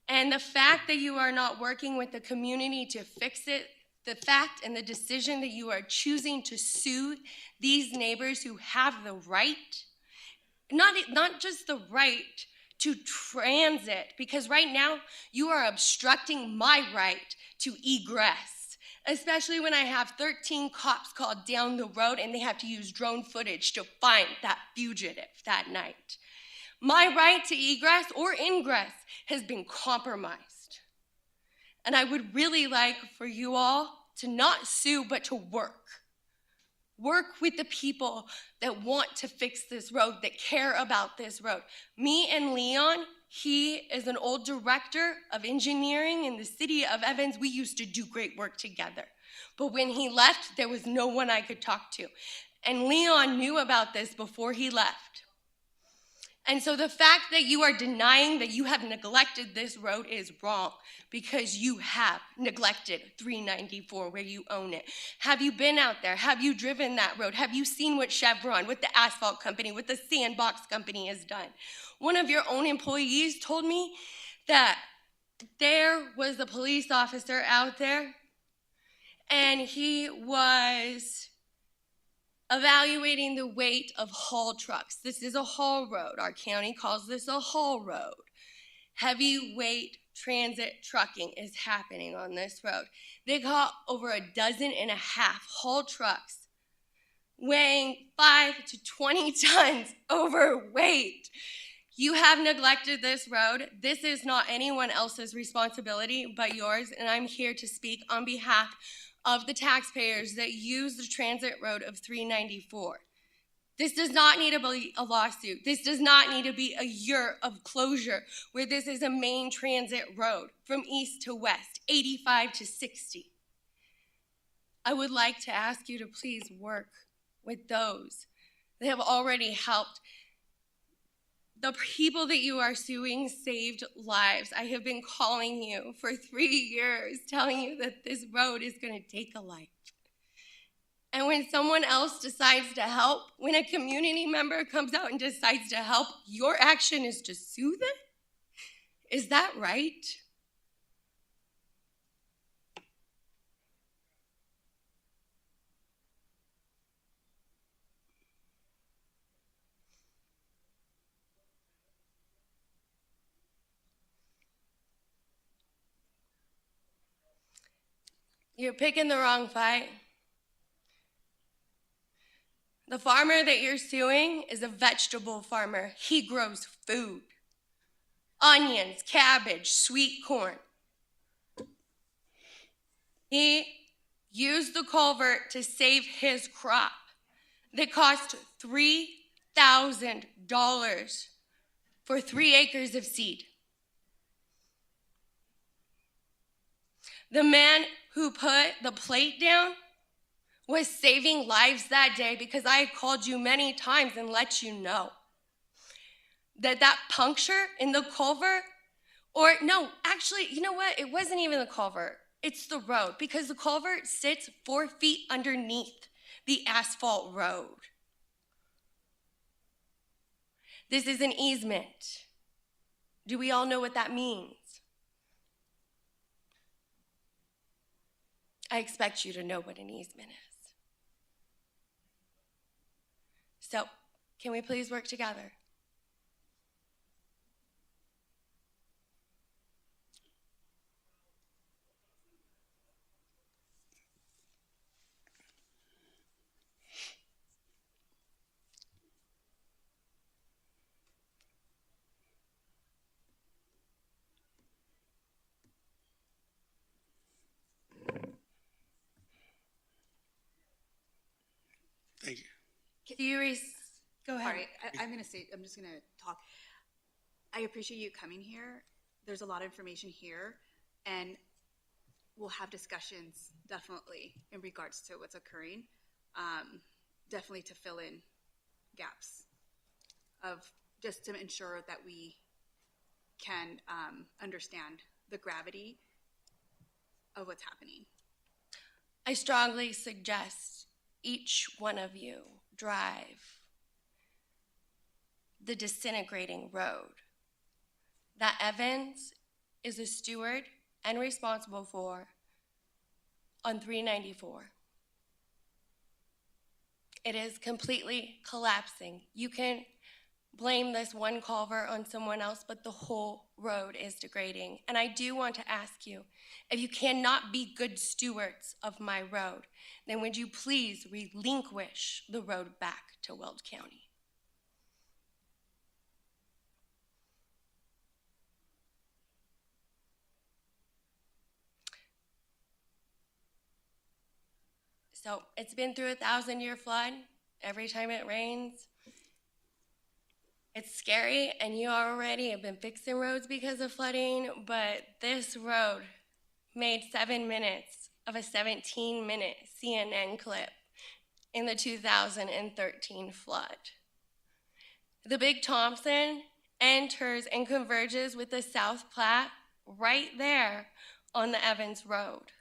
And the fact that you are not working with the community to fix it, the fact and the decision that you are choosing to sue these neighbors who have the right, not just the right to transit, because right now you are obstructing my right to egress, especially when I have 13 cops called down the road and they have to use drone footage to find that fugitive that night. My right to egress or ingress has been compromised. And I would really like for you all to not sue, but to work. Work with the people that want to fix this road, that care about this road. Me and Leon, he is an old director of engineering in the city of Evans. We used to do great work together. But when he left, there was no one I could talk to. And Leon knew about this before he left. And so the fact that you are denying that you have neglected this road is wrong, because you have neglected 394 where you own it. Have you been out there? Have you driven that road? Have you seen what Chevron, what the asphalt company, what the sandbox company has done? One of your own employees told me that there was a police officer out there and he was evaluating the weight of haul trucks. This is a haul road. Our county calls this a haul road. Heavy weight transit trucking is happening on this road. They caught over 12.5 haul trucks weighing 5 to 20 tons overweight. You have neglected this road. This is not anyone else's responsibility but yours, and I'm here to speak on behalf of the taxpayers that use the transit road of 394. This does not need to be a lawsuit. This does not need to be a year of closure where this is a main transit road from east to west, 85 to 60. I would like to ask you to please work with those that have already helped. The people that you are suing saved lives. I have been calling you for 3 years, telling you that this road is going to take a life. And when someone else decides to help, when a community member comes out and decides to help, your action is to sue them? Is that right? You're picking the wrong fight. The farmer that you're suing is a vegetable farmer. He grows food. Onions, cabbage, sweet corn. He used the culvert to save his crop that cost $3,000 for 3 acres of seed. The man who put the plate down was saving lives that day, because I had called you many times and let you know that puncture in the culvert, or no, actually, you know what? It wasn't even the culvert. It's the road, because the culvert sits 4 feet underneath the asphalt road. This is an easement. Do we all know what that means? I expect you to know what an easement is. So, can we please work together?
Thank you.
Do you go ahead.
Sorry, I'm just gonna talk. I appreciate you coming here. There's a lot of information here, and we'll have discussions definitely in regards to what's occurring. Definitely to fill in gaps of just to ensure that we can understand the gravity of what's happening.
I strongly suggest each one of you drive the disintegrating road that Evans is a steward and responsible for on 394. It is completely collapsing. You can blame this one culvert on someone else, but the whole road is degrading. And I do want to ask you, if you cannot be good stewards of my road, then would you please relinquish the road back to Weld County? So it's been through a 1,000-year flood. Every time it rains, it's scary, and you already have been fixing roads because of flooding, but this road made 7 minutes of a 17-minute CNN clip in the 2013 flood. The Big Thompson enters and converges with the South Platte right there on the Evans Road,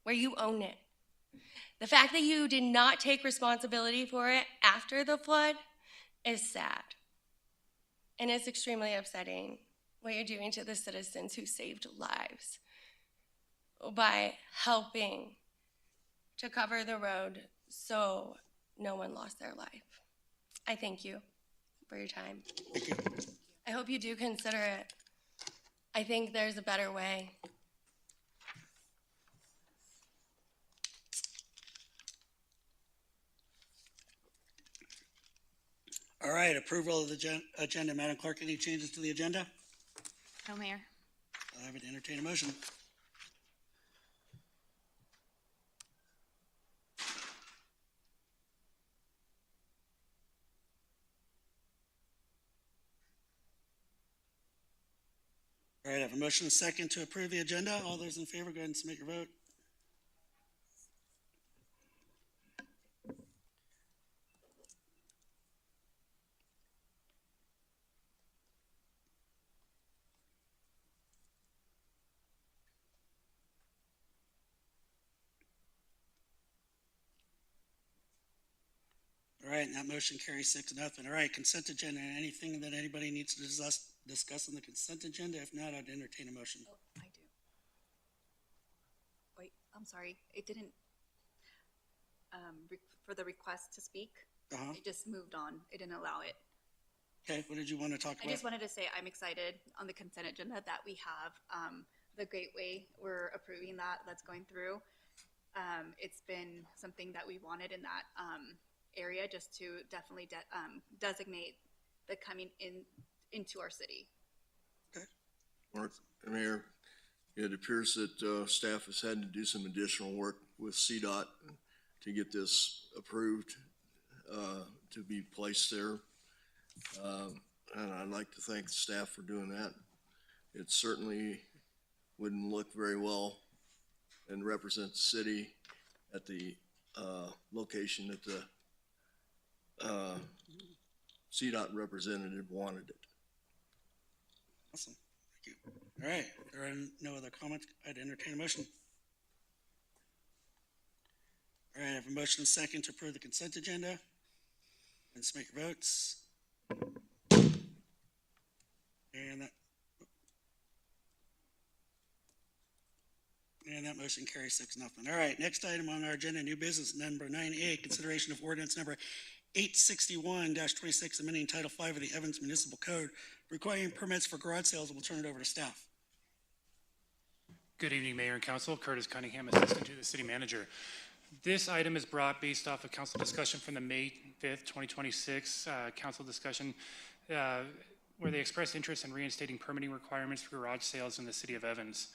where you own it. The fact that you did not take responsibility for it after the flood is sad. And it's extremely upsetting what you're doing to the citizens who saved lives by helping to cover the road so no one lost their life. I thank you for your time.
Thank you.
I hope you do consider it. I think there's a better way.
All right, approval of the agenda. Madam Clerk, any changes to the agenda?
No, Mayor.
I would entertain a motion. All right, I have a motion and a second to approve the agenda. All those in favor, go ahead and submit your vote. All right, and that motion carries 6-0. All right, consent agenda. Anything that anybody needs to discuss on the consent agenda? If not, I'd entertain a motion.
Oh, I do. Wait, I'm sorry. It didn't, for the request to speak,
Uh-huh.
it just moved on. It didn't allow it.
Okay, what did you want to talk
I
about?
just wanted to say I'm excited on the consent agenda that we have the Gateway. We're approving that. That's going through. It's been something that we wanted in that area, just to definitely designate the coming into our city.
Mark, Mayor, it appears that staff has had to do some additional work with CDOT to get this approved to be placed there. And I'd like to thank the staff for doing that. It certainly wouldn't look very well and represent the city at the location that the CDOT representative wanted it.
Awesome, thank you. All right, there are no other comments. I'd entertain a motion. All right, I have a motion and second to approve the consent agenda. Let's make your votes. And that motion carries 6-0. All right, next item on our agenda, new business number 9A, consideration of ordinance number 861-26, amending Title 5 of the Evans Municipal Code, requiring permits for garage sales. We'll turn it over to staff.
Good evening, Mayor and Council. Curtis Cunningham, Assistant to the City Manager. This item is brought based off of council discussion from the May 5th, 2026 council discussion where they expressed interest in reinstating permitting requirements for garage sales in the city of Evans.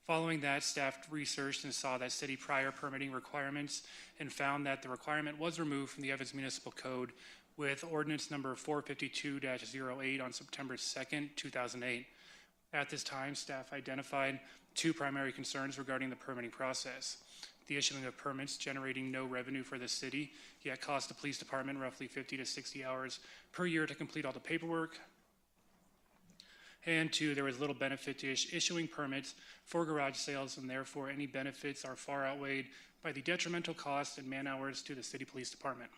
Following that, staff researched and saw that city prior permitting requirements and found that the requirement was removed from the Evans Municipal Code with ordinance number 452-08 on September 2nd, 2008. At this time, staff identified two primary concerns regarding the permitting process. The issuing of permits generating no revenue for the city, yet cost the police department roughly 50 to 60 hours per year to complete all the paperwork. And two, there was little benefit to issuing permits for garage sales, and therefore any benefits are far outweighed by the detrimental costs and man hours to the city police department.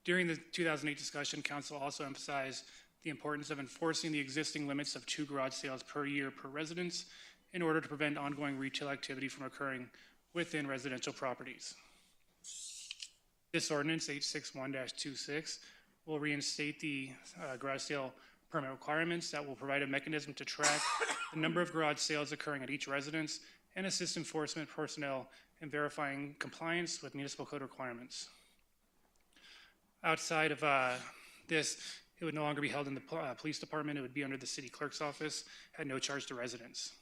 During the 2008 discussion, council also emphasized the importance of enforcing the existing limits of 2 garage sales per year per residence in order to prevent ongoing retail activity from occurring within residential properties. This ordinance, 861-26, will reinstate the garage sale permit requirements that will provide a mechanism to track the number of garage sales occurring at each residence and assist enforcement personnel in verifying compliance with municipal code requirements. Outside of this, it would no longer be held in the police department. It would be under the city clerk's office at no charge to residents.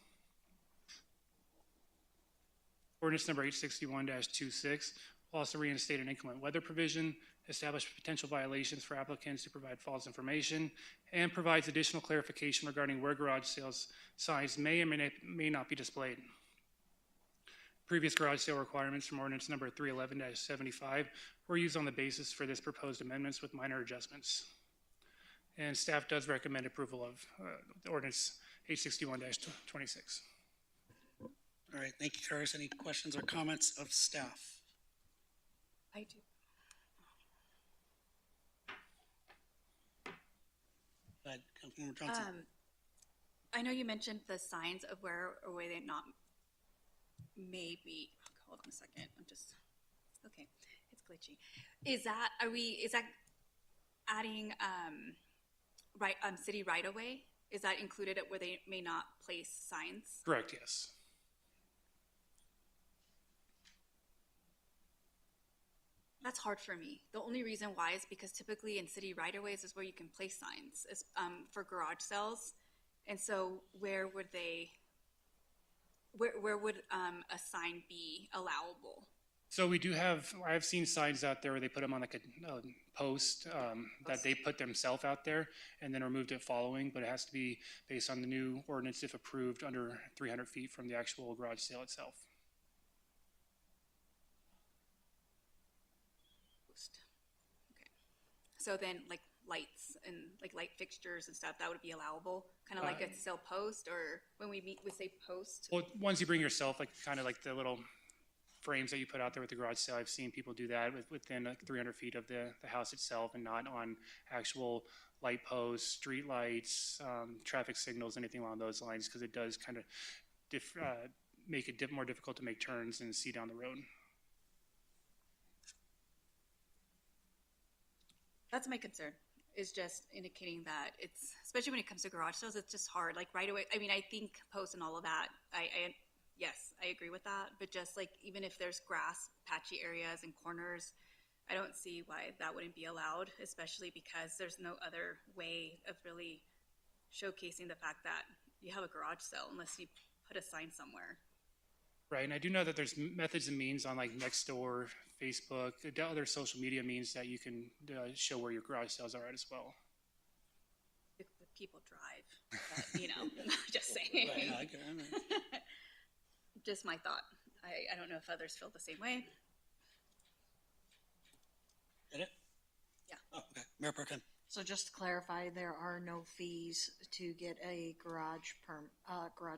Ordinance number 861-26 will also reinstate an inclement weather provision, establish potential violations for applicants who provide false information, and provides additional clarification regarding where garage sales signs may or may not be displayed. Previous garage sale requirements from ordinance number 311-75 were used on the basis for this proposed amendments with minor adjustments. And staff does recommend approval of ordinance 861-26.
All right, thank you, Curtis. Any questions or comments of staff?
I do.
Go ahead, Councilmember Johnson.
I know you mentioned the signs of where or where they not maybe. Hold on a second. Okay. It's glitchy. Is that adding city right away? Is that included at where they may not place signs?
Correct, yes.
That's hard for me. The only reason why is because typically in city right-of-ways is where you can place signs for garage sales. And so where would a sign be allowable?
So we do I've seen signs out there where they put them on like a post that they put themselves out there and then removed it following, but it has to be based on the new ordinance if approved under 300 feet from the actual garage sale itself.
Okay. So then like lights and like light fixtures and stuff, that would be allowable? Kind of like a sale post, or when we say post?
Well, once you bring yourself, like kind of like the little frames that you put out there with the garage sale, I've seen people do that within like 300 feet of the house itself and not on actual light posts, street lights, traffic signals, anything along those lines, because it does kind of make it more difficult to make turns and see down the road.
That's my concern, is just indicating that it's, especially when it comes to garage sales, it's just hard, like right away. I mean, I think posts and all of that, yes, I agree with that, but just like, even if there's grass, patchy areas and corners, I don't see why that wouldn't be allowed, especially because there's no other way of really showcasing the fact that you have a garage sale unless you put a sign somewhere.
Right, and I do know that there's methods and means on like Nextdoor, Facebook, other social media means that you can show where your garage sales are at as well.
If people drive, but, just saying.
Right, I get it.
Just my thought. I don't know if others feel the same way.
Get it?
Yeah.
Oh, okay. Mayor Pro Tem.
So just to clarify, there are no fees to get a garage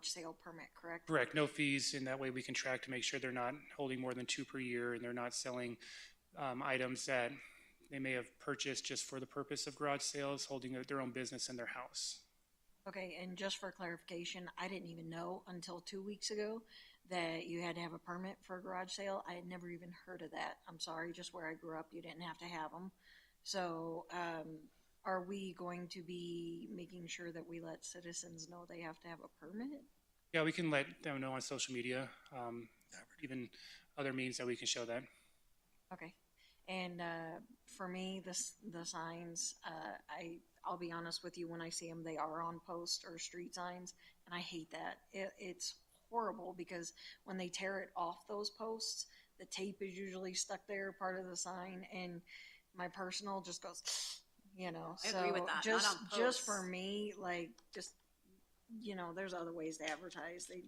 sale permit, correct?
Correct, no fees, and that way we can track to make sure they're not holding more than 2 per year, and they're not selling items that they may have purchased just for the purpose of garage sales, holding their own business in their house.
Okay, and just for clarification, I didn't even know until 2 weeks ago that you had to have a permit for a garage sale. I had never even heard of that. I'm sorry, just where I grew up, you didn't have to have them. So, are we going to be making sure that we let citizens know they have to have a permit?
Yeah, we can let them know on social media, even other means that we can show that.
Okay, and for me, the signs, I'll be honest with you, when I see them, they are on post or street signs, and I hate that. It's horrible because when they tear it off those posts, the tape is usually stuck there, part of the sign, and my personal just goes, you know.
I agree with that, not on
Just for
posts.
me, like, just, you know, there's other ways to advertise.
I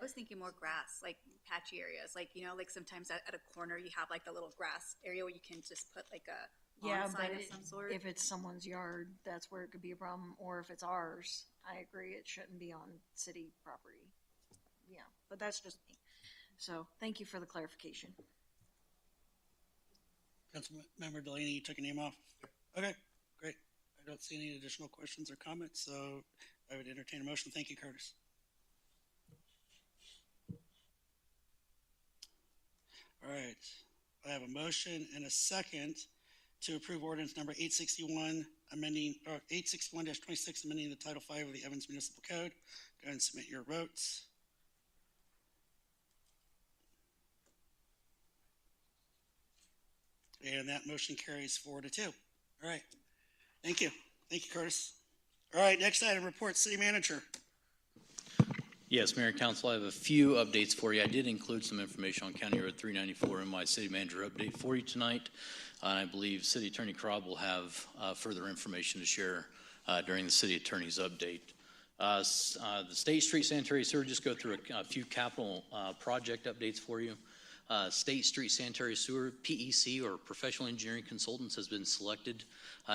was thinking more grass, like patchy areas, like, you know, like sometimes at a corner you have like the little grass area where you can just put like a lawn sign of some sort.
if it's someone's yard, that's where it could be a problem. Or if it's ours, I agree, it shouldn't be on city property. Yeah, but that's just me. So thank you for the clarification.
Councilmember Delaney, you took a name off? Okay, great. I don't see any additional questions or comments, so I would entertain a motion. Thank you, Curtis. All right, I have a motion and a second to approve ordinance number 861, amending, or 861-26, amending the Title V of the Evans Municipal Code. Go ahead and submit your votes. And that motion carries 4-2. All right. Thank you. Thank you, Curtis. All right, next item, report, city manager.
Yes, Mayor and Council, I have a few updates for you. I did include some information on County Road 394 in my city manager update for you tonight. And I believe City Attorney Crobb will have further information to share during the city attorney's update. The State Street Sanitary Sewer, just go through a few capital project updates for you. State Street Sanitary Sewer, PEC, or Professional Engineering Consultants, has been selected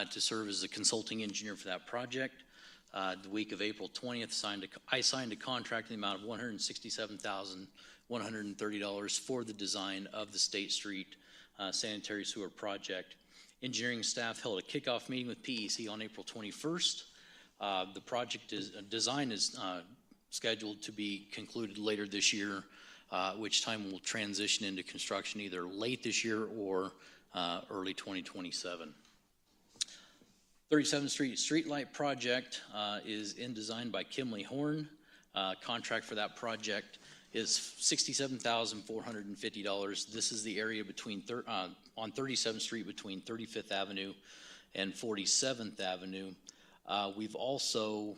to serve as the consulting engineer for that project. The week of April 20th, I signed a contract in the amount of $167,130 for the design of the State Street Sanitary Sewer project. Engineering staff held a kickoff meeting with PEC on April 21st. The project design is scheduled to be concluded later this year, which time we'll transition into construction either late this year or early 2027. 37th Street Streetlight Project is in design by Kimley Horn. Contract for that project is $67,450. This is the area between on 37th Street between 35th Avenue and 47th Avenue. We've also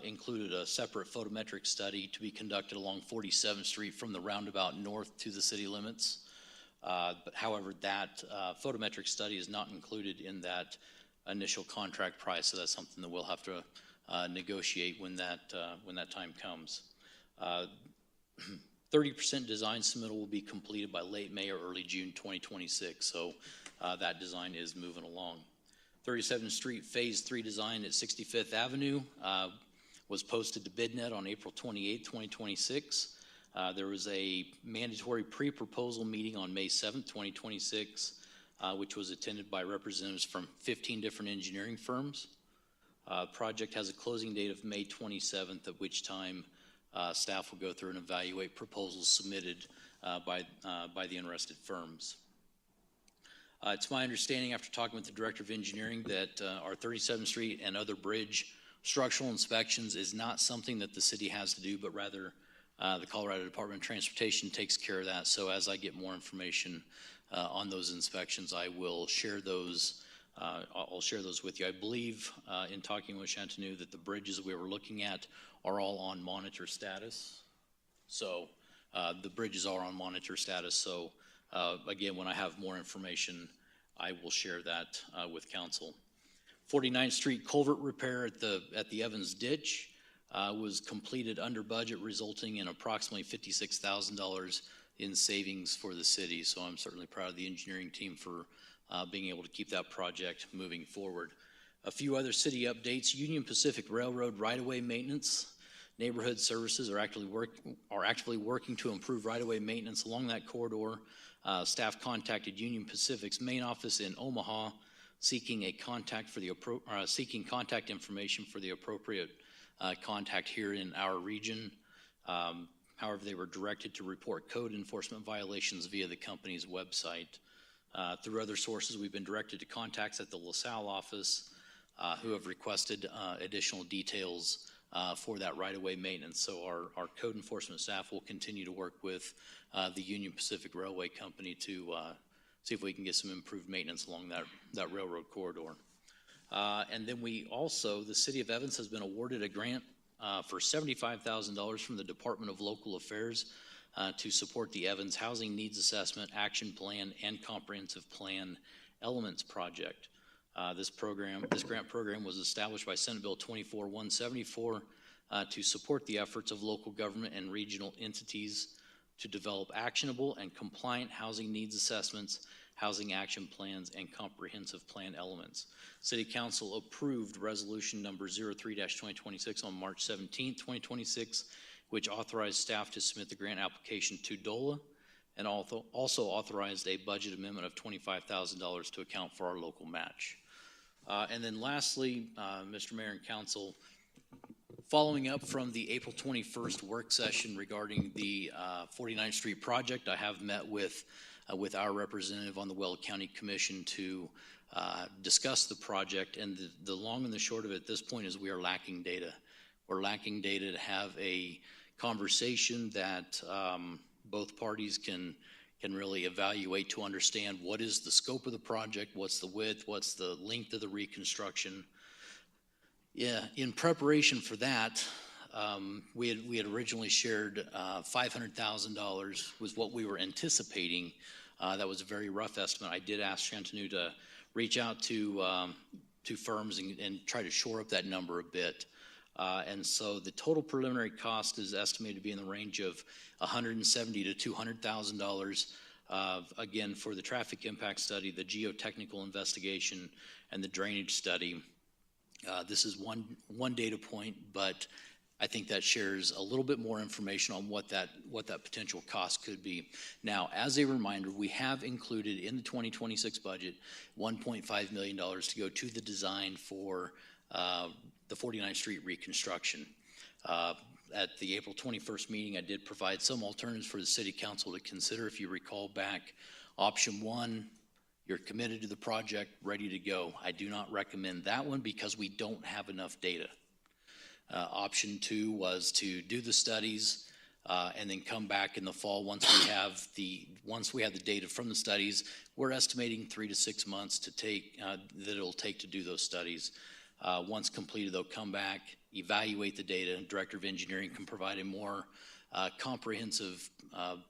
included a separate photometric study to be conducted along 47th Street from the roundabout north to the city limits. But however, that photometric study is not included in that initial contract price, so that's something that we'll have to negotiate when that time comes. 30% design submittal will be completed by late May or early June 2026, so that design is moving along. 37th Street Phase 3 design at 65th Avenue was posted to BidNet on April 28, 2026. There was a mandatory pre-proposal meeting on May 7th, 2026, which was attended by representatives from 15 different engineering firms. Project has a closing date of May 27th, at which time staff will go through and evaluate proposals submitted by the interested firms. It's my understanding, after talking with the Director of Engineering, that our 37th Street and other bridge structural inspections is not something that the city has to do, but rather the Colorado Department of Transportation takes care of that. So as I get more information on those inspections, I will share those. I'll share those with you. I believe in talking with Chantanou that the bridges we were looking at are all on monitor status. So the bridges are on monitor status. So again, when I have more information, I will share that with council. 49th Street culvert repair at the Evans Ditch was completed under budget, resulting in approximately $56,000 in savings for the city. So I'm certainly proud of the engineering team for being able to keep that project moving forward. A few other city updates: Union Pacific Railroad right-of-way maintenance. Neighborhood services are actually working to improve right-of-way maintenance along that corridor. Staff contacted Union Pacific's main office in Omaha, seeking contact information for the appropriate contact here in our region. However, they were directed to report code enforcement violations via the company's website. Through other sources, we've been directed to contacts at the LaSalle office who have requested additional details for that right-of-way maintenance. So our code enforcement staff will continue to work with the Union Pacific Railway Company to see if we can get some improved maintenance along that railroad corridor. And then the City of Evans has been awarded a grant for $75,000 from the Department of Local Affairs to support the Evans Housing Needs Assessment, Action Plan, and Comprehensive Plan Elements Project. This grant program was established by Senate Bill 24-174 to support the efforts of local government and regional entities to develop actionable and compliant housing needs assessments, housing action plans, and comprehensive plan elements. City Council approved resolution number 03-2026 on March 17, 2026, which authorized staff to submit the grant application to DOLA, and also authorized a budget amendment of $25,000 to account for our local match. And then lastly, Mr. Mayor and Council, following up from the April 21st work session regarding the 49th Street project, I have met with our representative on the Weld County Commission to discuss the project. And the long and the short of it at this point is we are lacking data. We're lacking data to have a conversation that both parties can really evaluate to understand what is the scope of the project, what's the width, what's the length of the reconstruction. Yeah, in preparation for that, we had originally shared $500,000 was what we were anticipating. That was a very rough estimate. I did ask Shantanu to reach out to firms and try to shore up that number a bit. And so the total preliminary cost is estimated to be in the range of $170,000 to $200,000. Again, for the traffic impact study, the geotechnical investigation, and the drainage study. This is one data point, but I think that shares a little bit more information on what that potential cost could be. Now, as a reminder, we have included in the 2026 budget $1.5 million to go to the design for the 49th Street reconstruction. At the April 21st meeting, I did provide some alternatives for the City Council to consider. If you recall back, option one, you're committed to the project, ready to go. I do not recommend that one because we don't have enough data. Option two was to do the studies and then come back in the fall once we have the data from the studies. We're estimating 3 to 6 months that it'll take to do those studies. Once completed, they'll come back, evaluate the data, and Director of Engineering can provide a more comprehensive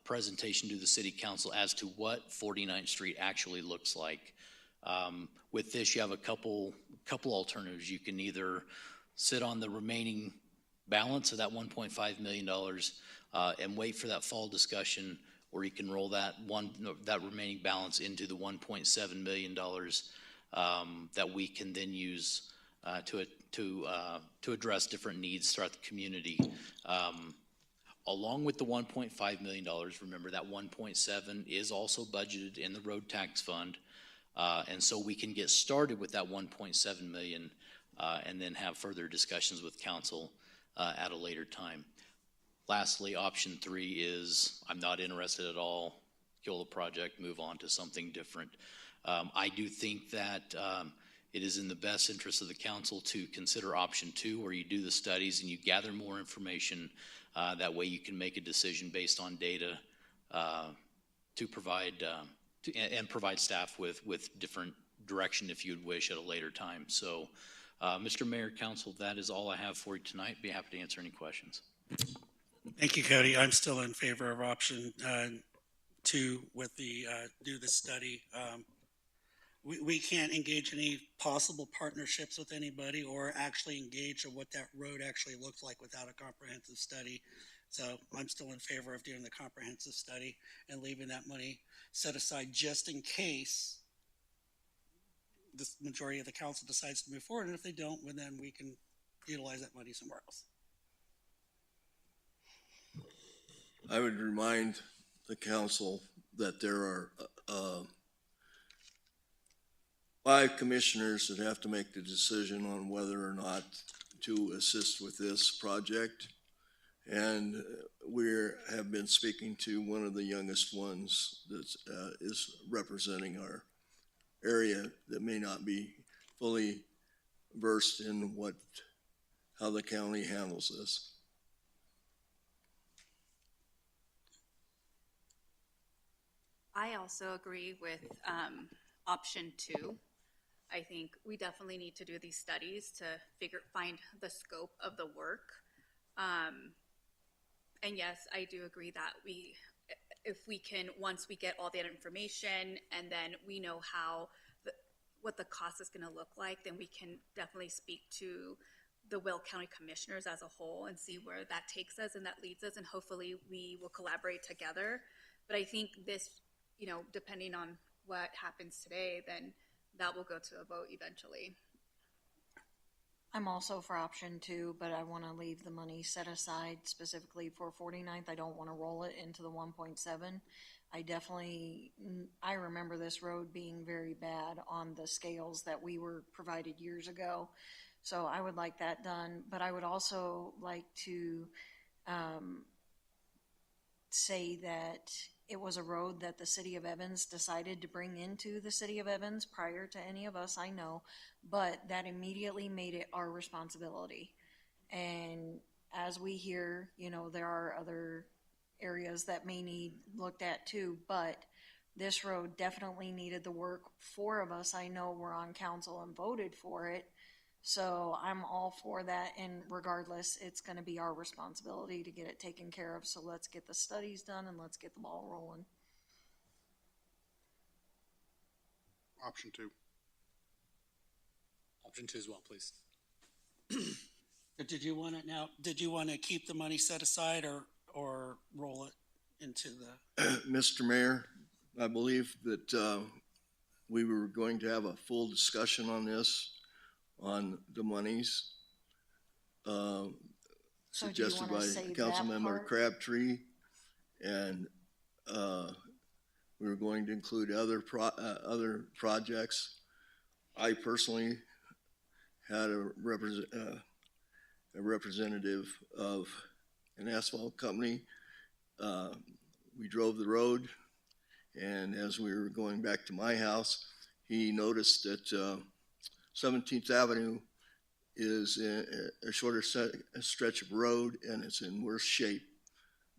presentation to the City Council as to what 49th Street actually looks like. With this, you have a couple alternatives. You can either sit on the remaining balance of that $1.5 million and wait for that fall discussion, or you can roll that remaining balance into the $1.7 million that we can then use to address different needs throughout the community. Along with the $1.5 million, remember that 1.7 is also budgeted in the road tax fund. And so we can get started with that 1.7 million and then have further discussions with council at a later time. Lastly, option three is I'm not interested at all, kill the project, move on to something different. I do think that it is in the best interest of the council to consider option two, where you do the studies and you gather more information. That way you can make a decision based on data to provide staff with different direction if you'd wish at a later time. So, Mr. Mayor, Council, that is all I have for you tonight. Be happy to answer any questions.
Thank you, Cody. I'm still in favor of option two with the do the study. We can't engage any possible partnerships with anybody or actually engage in what that road actually looks like without a comprehensive study. So I'm still in favor of doing the comprehensive study and leaving that money set aside just in case this majority of the council decides to move forward, and if they don't, well, then we can utilize that money somewhere else.
I would remind the council that there are 5 commissioners that have to make the decision on whether or not to assist with this project. And we have been speaking to one of the youngest ones that is representing our area that may not be fully versed in how the county handles this.
I also agree with option 2. I think we definitely need to do these studies to find the scope of the work. And yes, I do agree that if we can, once we get all that information and then we know what the cost is going to look like, then we can definitely speak to the Will County Commissioners as a whole and see where that takes us and that leads us, and hopefully we will collaborate together. But I think this, depending on what happens today, then that will go to a vote eventually.
I'm also for option 2, but I want to leave the money set aside specifically for 49th. I don't want to roll it into the 1.7. I remember this road being very bad on the scales that we were provided years ago. So I would like that done, but I would also like to say that it was a road that the city of Evans decided to bring into the city of Evans prior to any of us, I know, but that immediately made it our responsibility. And as we hear, there are other areas that may need looked at too, but this road definitely needed the work. 4 of us, I know, were on council and voted for it. So I'm all for that, and regardless, it's going to be our responsibility to get it taken care of. So let's get the studies done and let's get the ball rolling.
Option 2.
Option 2 as well, please.
Did you want to keep the money set aside or roll it into the?
Mr. Mayor, I believe that we were going to have a full discussion on this, on the monies suggested by Councilmember Crabtree, and we were going to include other projects. I personally had a representative of an asphalt company. We drove the road, and as we were going back to my house, he noticed that 17th Avenue is a shorter stretch of road, and it's in worse shape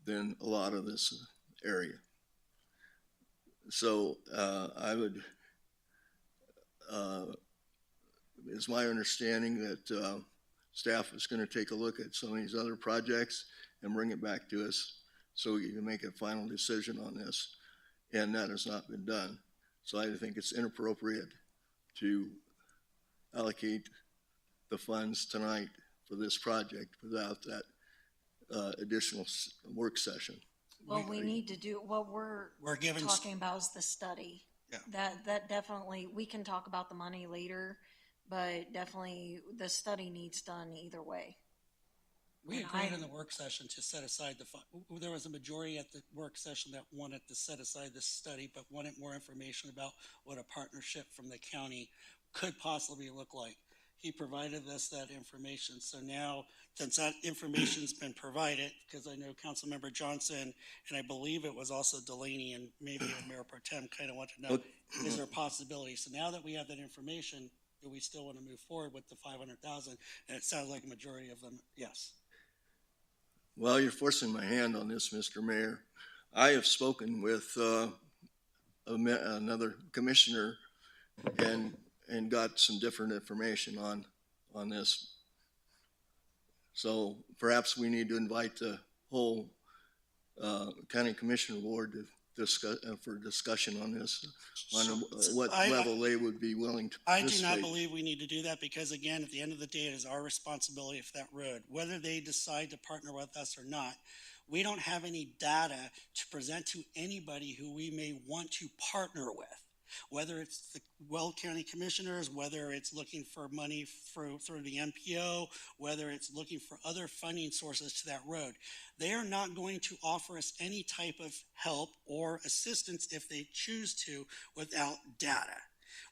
than a lot of this area. So it's my understanding that staff is going to take a look at some of these other projects and bring it back to us so we can make a final decision on this, and that has not been done. So I think it's inappropriate to allocate the funds tonight for this project without that additional work session.
Well, we need to do, what we're talking about is the study.
Yeah.
That definitely, we can talk about the money later, but definitely the study needs done either way.
We agreed in the work session to set aside the fund. There was a majority at the work session that wanted to set aside this study, but wanted more information about what a partnership from the county could possibly look like. He provided us that information. So now, since that information's been provided, because I know Councilmember Johnson, and I believe it was also Delaney and maybe Mayor Pro Tem kind of want to know, is there a possibility? So now that we have that information, do we still want to move forward with the 500,000? And it sounds like a majority of them, yes.
Well, you're forcing my hand on this, Mr. Mayor. I have spoken with another commissioner and got some different information on this. So perhaps we need to invite the whole county commissioner board to discuss for discussion on this, on what level they would be willing to participate.
I do not believe we need to do that because, again, at the end of the day, it is our responsibility for that road. Whether they decide to partner with us or not, we don't have any data to present to anybody who we may want to partner with. Whether it's the Weld County Commissioners, whether it's looking for money through the MPO, whether it's looking for other funding sources to that road, they are not going to offer us any type of help or assistance if they choose to without data.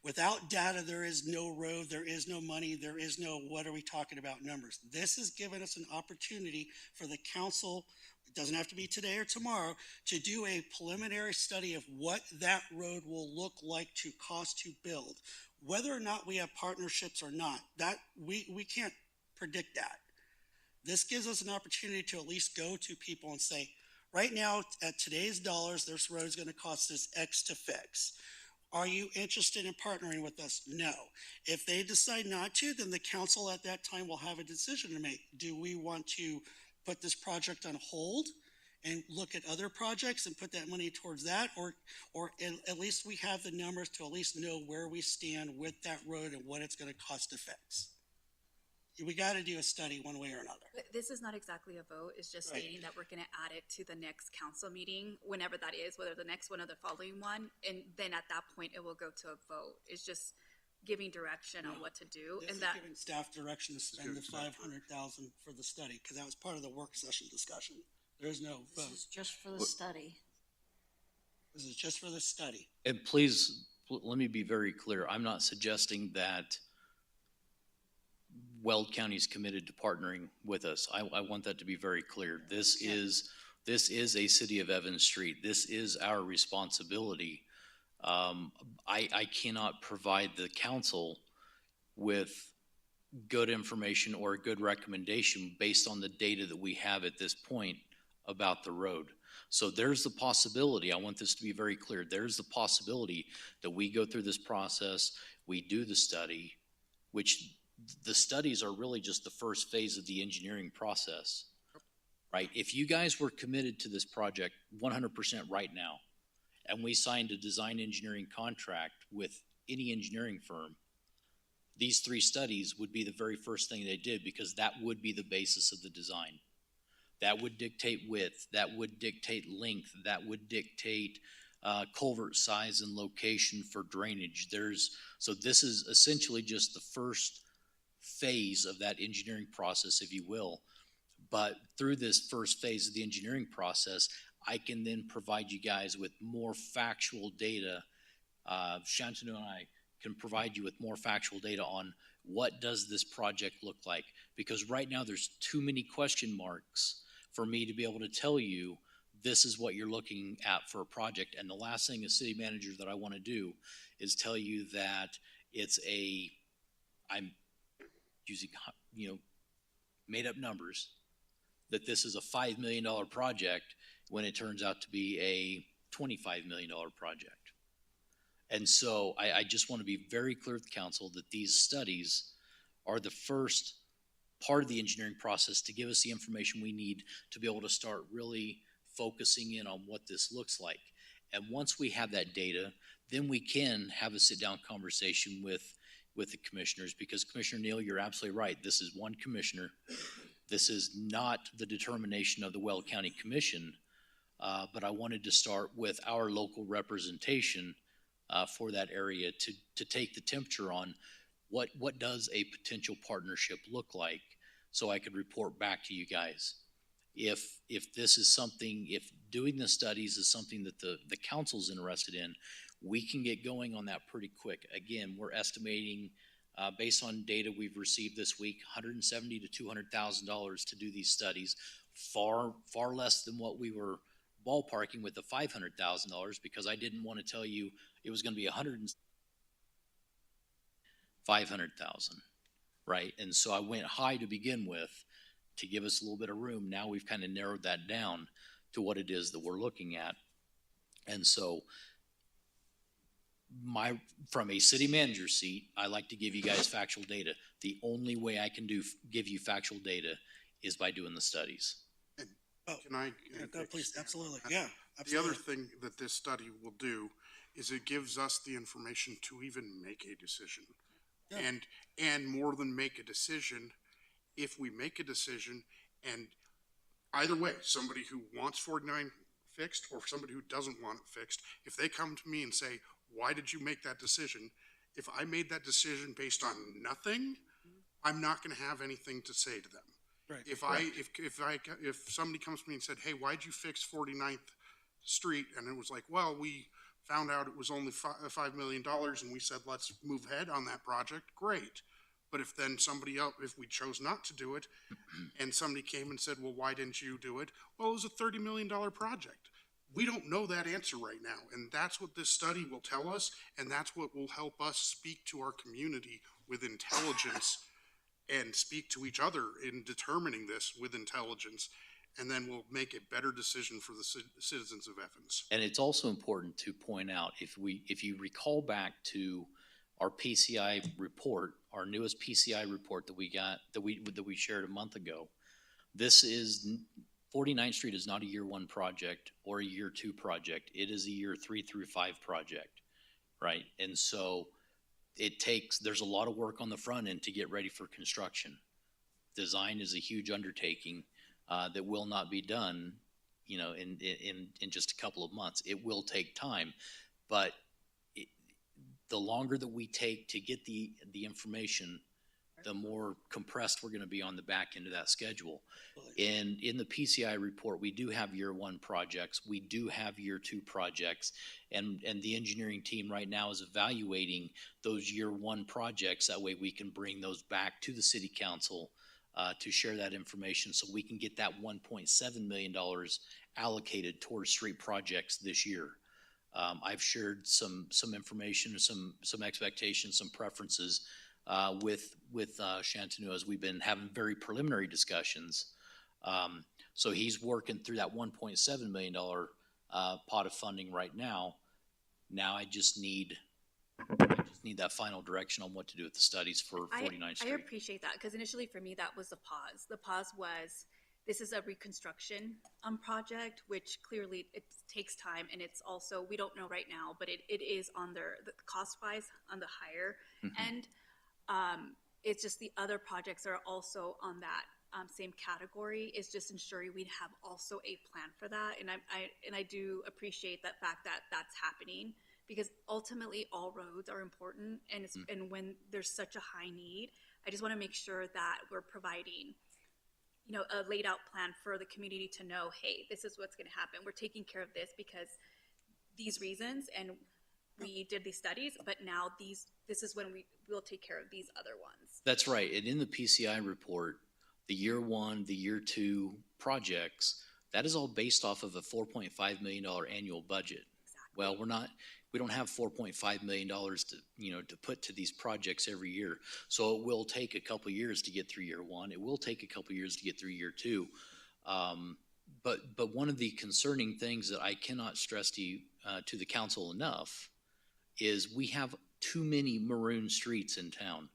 Without data, there is no road, there is no money, there is no, what are we talking about numbers? This has given us an opportunity for the council, it doesn't have to be today or tomorrow, to do a preliminary study of what that road will look like to cost to build. Whether or not we have partnerships or not, that we can't predict that. This gives us an opportunity to at least go to people and say, right now, at today's dollars, this road is going to cost us X to fix. Are you interested in partnering with us? No. If they decide not to, then the council at that time will have a decision to make. Do we want to put this project on hold and look at other projects and put that money towards that? Or at least we have the numbers to at least know where we stand with that road and what it's going to cost to fix. We got to do a study one way or another.
But this is not exactly a vote, it's just
Right.
stating that we're gonna add it to the next council meeting, whenever that is, whether the next one or the following one, and then at that point, it will go to a vote. It's just giving direction on what to do,
This
and
is
that,
giving staff direction to spend the
giving staff
500,000 for the study, because that was part of the work session discussion. There is no
This
vote.
is just for the study.
This is just for the study.
And please, let me be very clear. I'm not suggesting that Weld County is committed to partnering with us. I want that to be very clear. This is a City of Evans Street. This is our responsibility. I cannot provide the council with good information or a good recommendation based on the data that we have at this point about the road. So there's the possibility, I want this to be very clear, there's the possibility that we go through this process, we do the study, which the studies are really just the first phase of the engineering process, right? If you guys were committed to this project 100% right now, and we signed a design engineering contract with any engineering firm, these three studies would be the very first thing they did, because that would be the basis of the design. That would dictate width, that would dictate length, that would dictate culvert size and location for drainage. So this is essentially just the first phase of that engineering process, if you will. But through this first phase of the engineering process, I can then provide you guys with more factual data. Shantanu and I can provide you with more factual data on what does this project look like. Because right now there's too many question marks for me to be able to tell you this is what you're looking at for a project. And the last thing as city manager that I want to do is tell you that I'm using, made up numbers, that this is a $5 million project when it turns out to be a $25 million project. And so I just want to be very clear with the council that these studies are the first part of the engineering process to give us the information we need to be able to start really focusing in on what this looks like. And once we have that data, then we can have a sit-down conversation with the commissioners, because Commissioner Neal, you're absolutely right. This is one commissioner. This is not the determination of the Weld County Commission, but I wanted to start with our local representation for that area to take the temperature on what does a potential partnership look like, so I could report back to you guys. If this is something, if doing the studies is something that the council's interested in, we can get going on that pretty quick. Again, we're estimating, based on data we've received this week, $170,000 to $200,000 to do these studies. Far less than what we were ballparking with the $500,000, because I didn't want to tell you it was going to be $500,000, right? And so I went high to begin with to give us a little bit of room. Now we've kind of narrowed that down to what it is that we're looking at. And so from a city manager seat, I like to give you guys factual data. The only way I can give you factual data is by doing the studies.
Can I?
Please, absolutely, yeah.
The
Absolutely.
other thing that this study will do is it gives us the information to even make a decision.
Yeah.
And more than make a decision, if we make a decision, and either way, somebody who wants 49 fixed or somebody who doesn't want it fixed, if they come to me and say, why did you make that decision? If I made that decision based on nothing, I'm not gonna have anything to say to them.
Right.
If somebody comes to me and said, hey, why'd you fix 49th Street? And it was like, well, we found out it was only $5 million and we said, let's move ahead on that project, great. But if then somebody else, if we chose not to do it and somebody came and said, well, why didn't you do it? Well, it was a $30 million project. We don't know that answer right now. And that's what this study will tell us. And that's what will help us speak to our community with intelligence and speak to each other in determining this with intelligence. And then we'll make a better decision for the citizens of Evans.
And it's also important to point out, if you recall back to our PCI report, our newest PCI report that we got, that we shared a month ago, 49th Street is not a year 1 project or a year 2 project. It is a year 3 through 5 project, right? And so there's a lot of work on the front end to get ready for construction. Design is a huge undertaking that will not be done, in just a couple of months. It will take time, but the longer that we take to get the information, the more compressed we're going to be on the back end of that schedule. And in the PCI report, we do have year 1 projects. We do have year 2 projects. And the engineering team right now is evaluating those year 1 projects. That way we can bring those back to the city council to share that information so we can get that $1.7 million allocated towards street projects this year. I've shared some information, some expectations, some preferences with Shantanu as we've been having very preliminary discussions. So he's working through that $1.7 million pot of funding right now. Now I just need that final direction on what to do with the studies for 49th Street.
I appreciate that, because initially for me that was the pause. The pause was, this is a reconstruction project, which clearly it takes time, and it's also, we don't know right now, but it is on the cost-wise on the higher end. It's just the other projects are also on that same category. Is just ensuring we'd have also a plan for that, and I do appreciate that fact that that's happening, because ultimately all roads are important, and and when there's such a high need, I just want to make sure that we're providing, a laid out plan for the community to know, hey, this is what's going to happen. We're taking care of this because these reasons, and we did these studies, but now this is when we'll take care of these other ones.
That's right. And in the PCI report, the year 1, the year 2 projects, that is all based off of a $4.5 million annual budget.
Exactly.
Well, we don't have $4.5 million to put to these projects every year. So it will take a couple of years to get through year 1. It will take a couple of years to get through year 2. But one of the concerning things that I cannot stress to the council enough is we have too many maroon streets in town,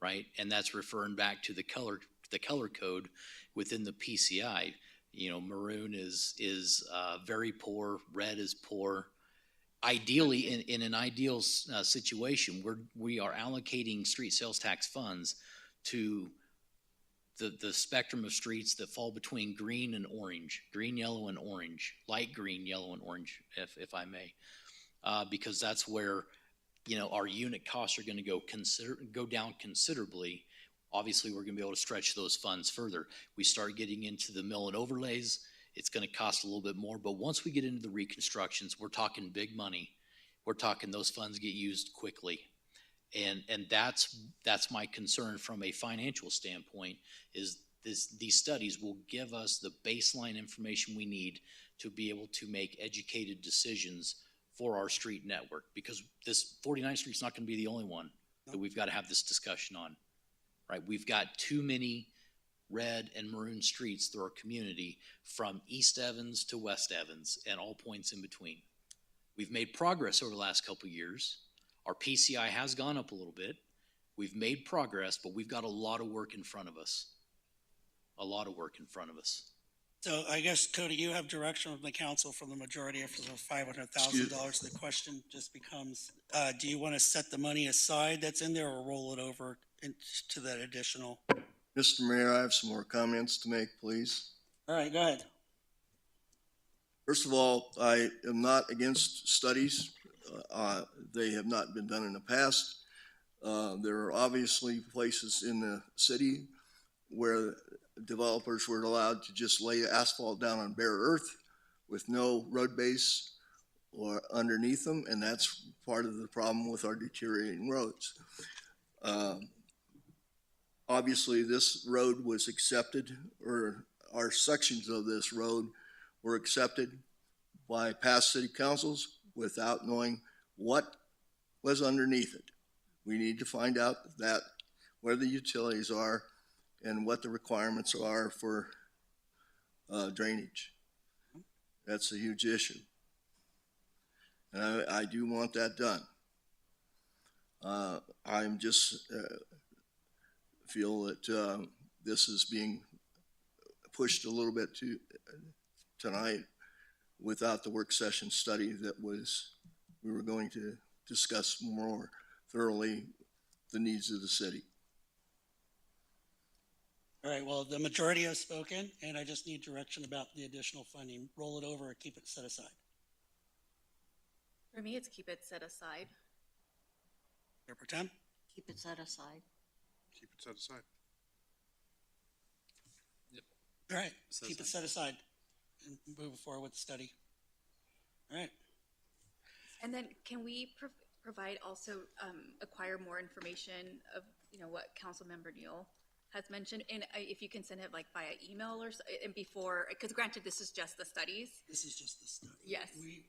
right? And that's referring back to the color code within the PCI. Maroon is very poor, red is poor. Ideally, in an ideal situation, we are allocating street sales tax funds to the spectrum of streets that fall between green and orange, green, yellow, and orange, light green, yellow, and orange, if I may, because that's where our unit costs are going to go down considerably. Obviously, we're going to be able to stretch those funds further. We start getting into the mill and overlays, it's going to cost a little bit more. But once we get into the reconstructions, we're talking big money. We're talking those funds get used quickly. And that's my concern from a financial standpoint, is these studies will give us the baseline information we need to be able to make educated decisions for our street network, because this 49th Street is not going to be the only one that we've got to have this discussion on, right? We've got too many red and maroon streets through our community, from East Evans to West Evans and all points in between. We've made progress over the last couple of years. Our PCI has gone up a little bit. We've made progress, but we've got a lot of work in front of us.
So I guess, Cody, you have direction from the council from the majority of the $500,000. The question just becomes, do you want to set the money aside that's in there or roll it over into that additional?
Mr. Mayor, I have some more comments to make, please.
All right, go ahead.
First of all, I am not against studies. They have not been done in the past. There are obviously places in the city where developers were allowed to just lay asphalt down on bare earth with no road base or underneath them, and that's part of the problem with our deteriorating roads. Obviously, this road was accepted, or our sections of this road were accepted by past city councils without knowing what was underneath it. We need to find out that where the utilities are and what the requirements are for drainage. That's a huge issue. And I do want that done. I'm just feel that this is being pushed a little bit tonight without the work session study that we were going to discuss more thoroughly the needs of the city.
All right, well, the majority has spoken, and I just need direction about the additional funding. Roll it over or keep it set aside.
For me, it's keep it set aside.
Mayor Pro Tem?
Keep it set aside.
Keep it set aside.
All right, keep it set aside and move forward with the study. All right.
And then can we provide also, acquire more information of, what Councilmember Neal has mentioned? And if you can send it like via email and before, because granted, this is just the studies.
This is just the study.
Yes.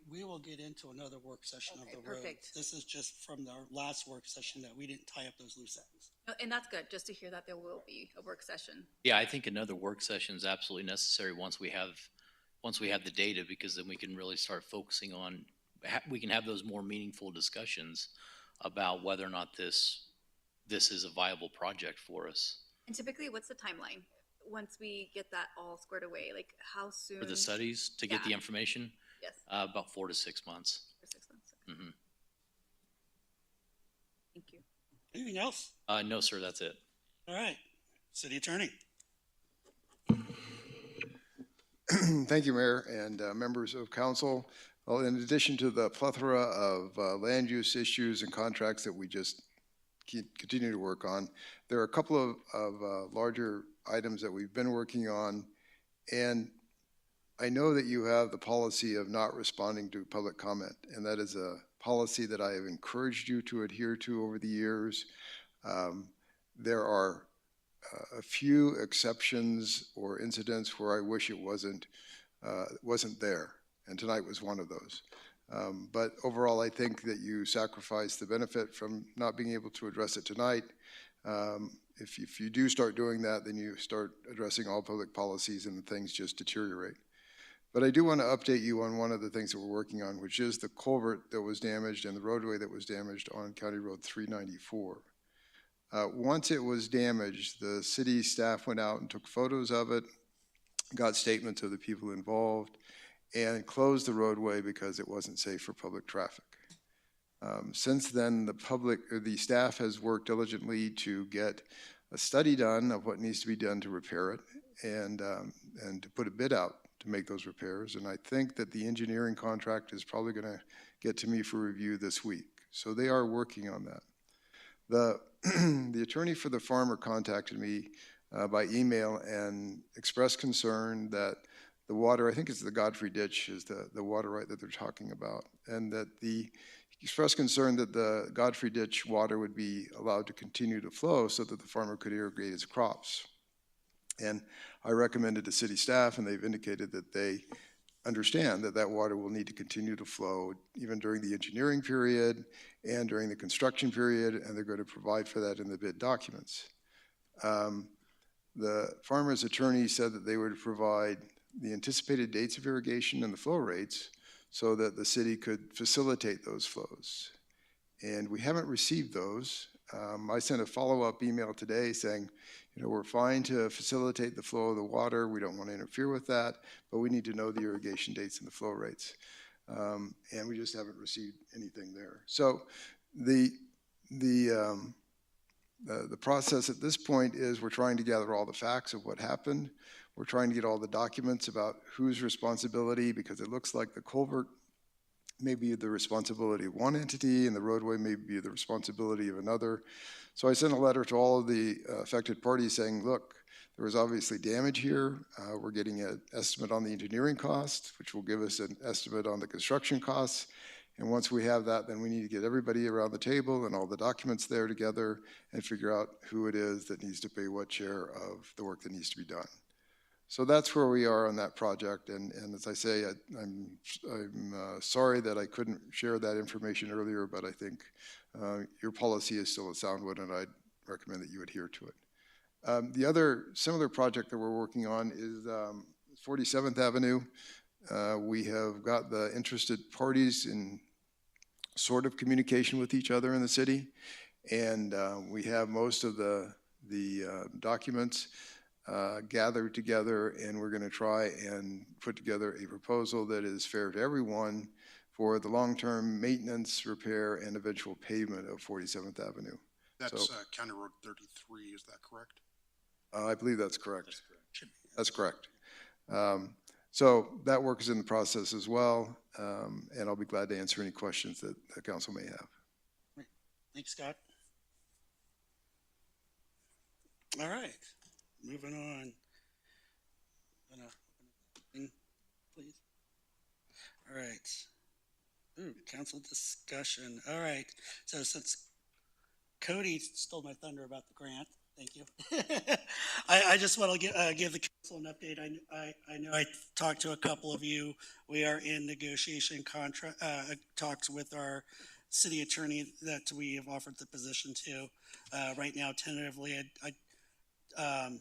We will get into another work session of
Okay,
the road.
perfect.
This is just from our last work session that we didn't tie up those loose ends.
No, and that's good, just to hear that there will be a work session.
Yeah, I think another work session is absolutely necessary once we have the data, because then we can really start focusing on, we can have those more meaningful discussions about whether or not this is a viable project for us.
And typically, what's the timeline? Once we get that all squared away, like how soon?
For the studies, to get the information,
Yes,
about 4 to 6 months.
for 6 months.
Mhm.
Thank you.
Anything else?
No, sir, that's it.
All right, City Attorney.
Thank you, Mayor and members of council. Well, in addition to the plethora of land use issues and contracts that we just continue to work on, there are a couple of larger items that we've been working on. And I know that you have the policy of not responding to public comment, and that is a policy that I have encouraged you to adhere to over the years. There are a few exceptions or incidents where I wish it wasn't there, and tonight was one of those. But overall, I think that you sacrifice the benefit from not being able to address it tonight. If you do start doing that, then you start addressing all public policies and things just deteriorate. But I do want to update you on one of the things that we're working on, which is the culvert that was damaged and the roadway that was damaged on County Road 394. Once it was damaged, the city staff went out and took photos of it, got statements of the people involved, and closed the roadway because it wasn't safe for public traffic. Since then, the staff has worked diligently to get a study done of what needs to be done to repair it, and to put a bid out to make those repairs. And I think that the engineering contract is probably going to get to me for review this week. So they are working on that. The attorney for the farmer contacted me by email and expressed concern that the water, I think it's the Godfrey Ditch, is the water right that they're talking about, and that he expressed concern that the Godfrey Ditch water would be allowed to continue to flow so that the farmer could irrigate his crops. And I recommended to city staff, and they've indicated that they understand that that water will need to continue to flow even during the engineering period and during the construction period, and they're going to provide for that in the bid documents. The farmer's attorney said that they would provide the anticipated dates of irrigation and the flow rates so that the city could facilitate those flows. And we haven't received those. I sent a follow-up email today saying, we're fine to facilitate the flow of the water. We don't want to interfere with that, but we need to know the irrigation dates and the flow rates. And we just haven't received anything there. So the process at this point is we're trying to gather all the facts of what happened. We're trying to get all the documents about whose responsibility, because it looks like the culvert may be the responsibility of one entity and the roadway may be the responsibility of another. So I sent a letter to all of the affected parties saying, look, there was obviously damage here. We're getting an estimate on the engineering cost, which will give us an estimate on the construction costs. And once we have that, then we need to get everybody around the table and all the documents there together and figure out who it is that needs to pay what share of the work that needs to be done. So that's where we are on that project. And as I say, I'm sorry that I couldn't share that information earlier, but I think your policy is still a sound one, and I'd recommend that you adhere to it. The other similar project that we're working on is 47th Avenue. We have got the interested parties in sort of communication with each other in the city, and we have most of the documents gathered together, and we're going to try and put together a proposal that is fair to everyone for the long-term maintenance, repair, and eventual pavement of 47th Avenue.
That's County Road 33, is that correct?
I believe that's correct. That's correct. So that work is in the process as well, and I'll be glad to answer any questions that the council may have.
Thanks, Scott. All right, moving on. Please. All right. Ooh, council discussion. All right. So since Cody stole my thunder about the grant, thank you. I just want to give the council an update. I know I talked to a couple of you. We are in negotiation talks with our city attorney that we have offered the position to. Right now, tentatively,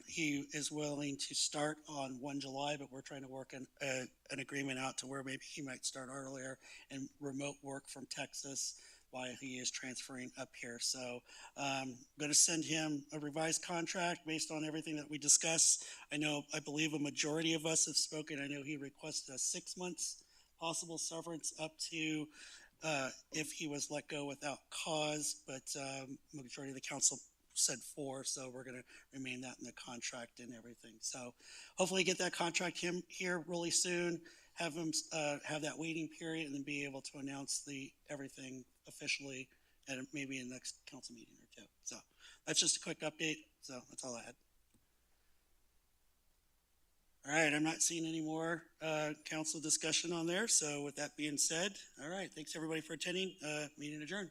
he is willing to start on 1 July, but we're trying to work an agreement out to where maybe he might start earlier and remote work from Texas while he is transferring up here. So I'm going to send him a revised contract based on everything that we discussed. I believe a majority of us have spoken. I know he requested a 6 months possible severance up to if he was let go without cause, but majority of the council said 4, so we're going to remain that in the contract and everything. So hopefully get that contract here really soon, have him have that waiting period, and then be able to announce everything officially at maybe in the next council meeting or two. So that's just a quick update. So that's all I had. All right, I'm not seeing any more council discussion on there. So with that being said, all right, thanks everybody for attending. Meeting adjourned.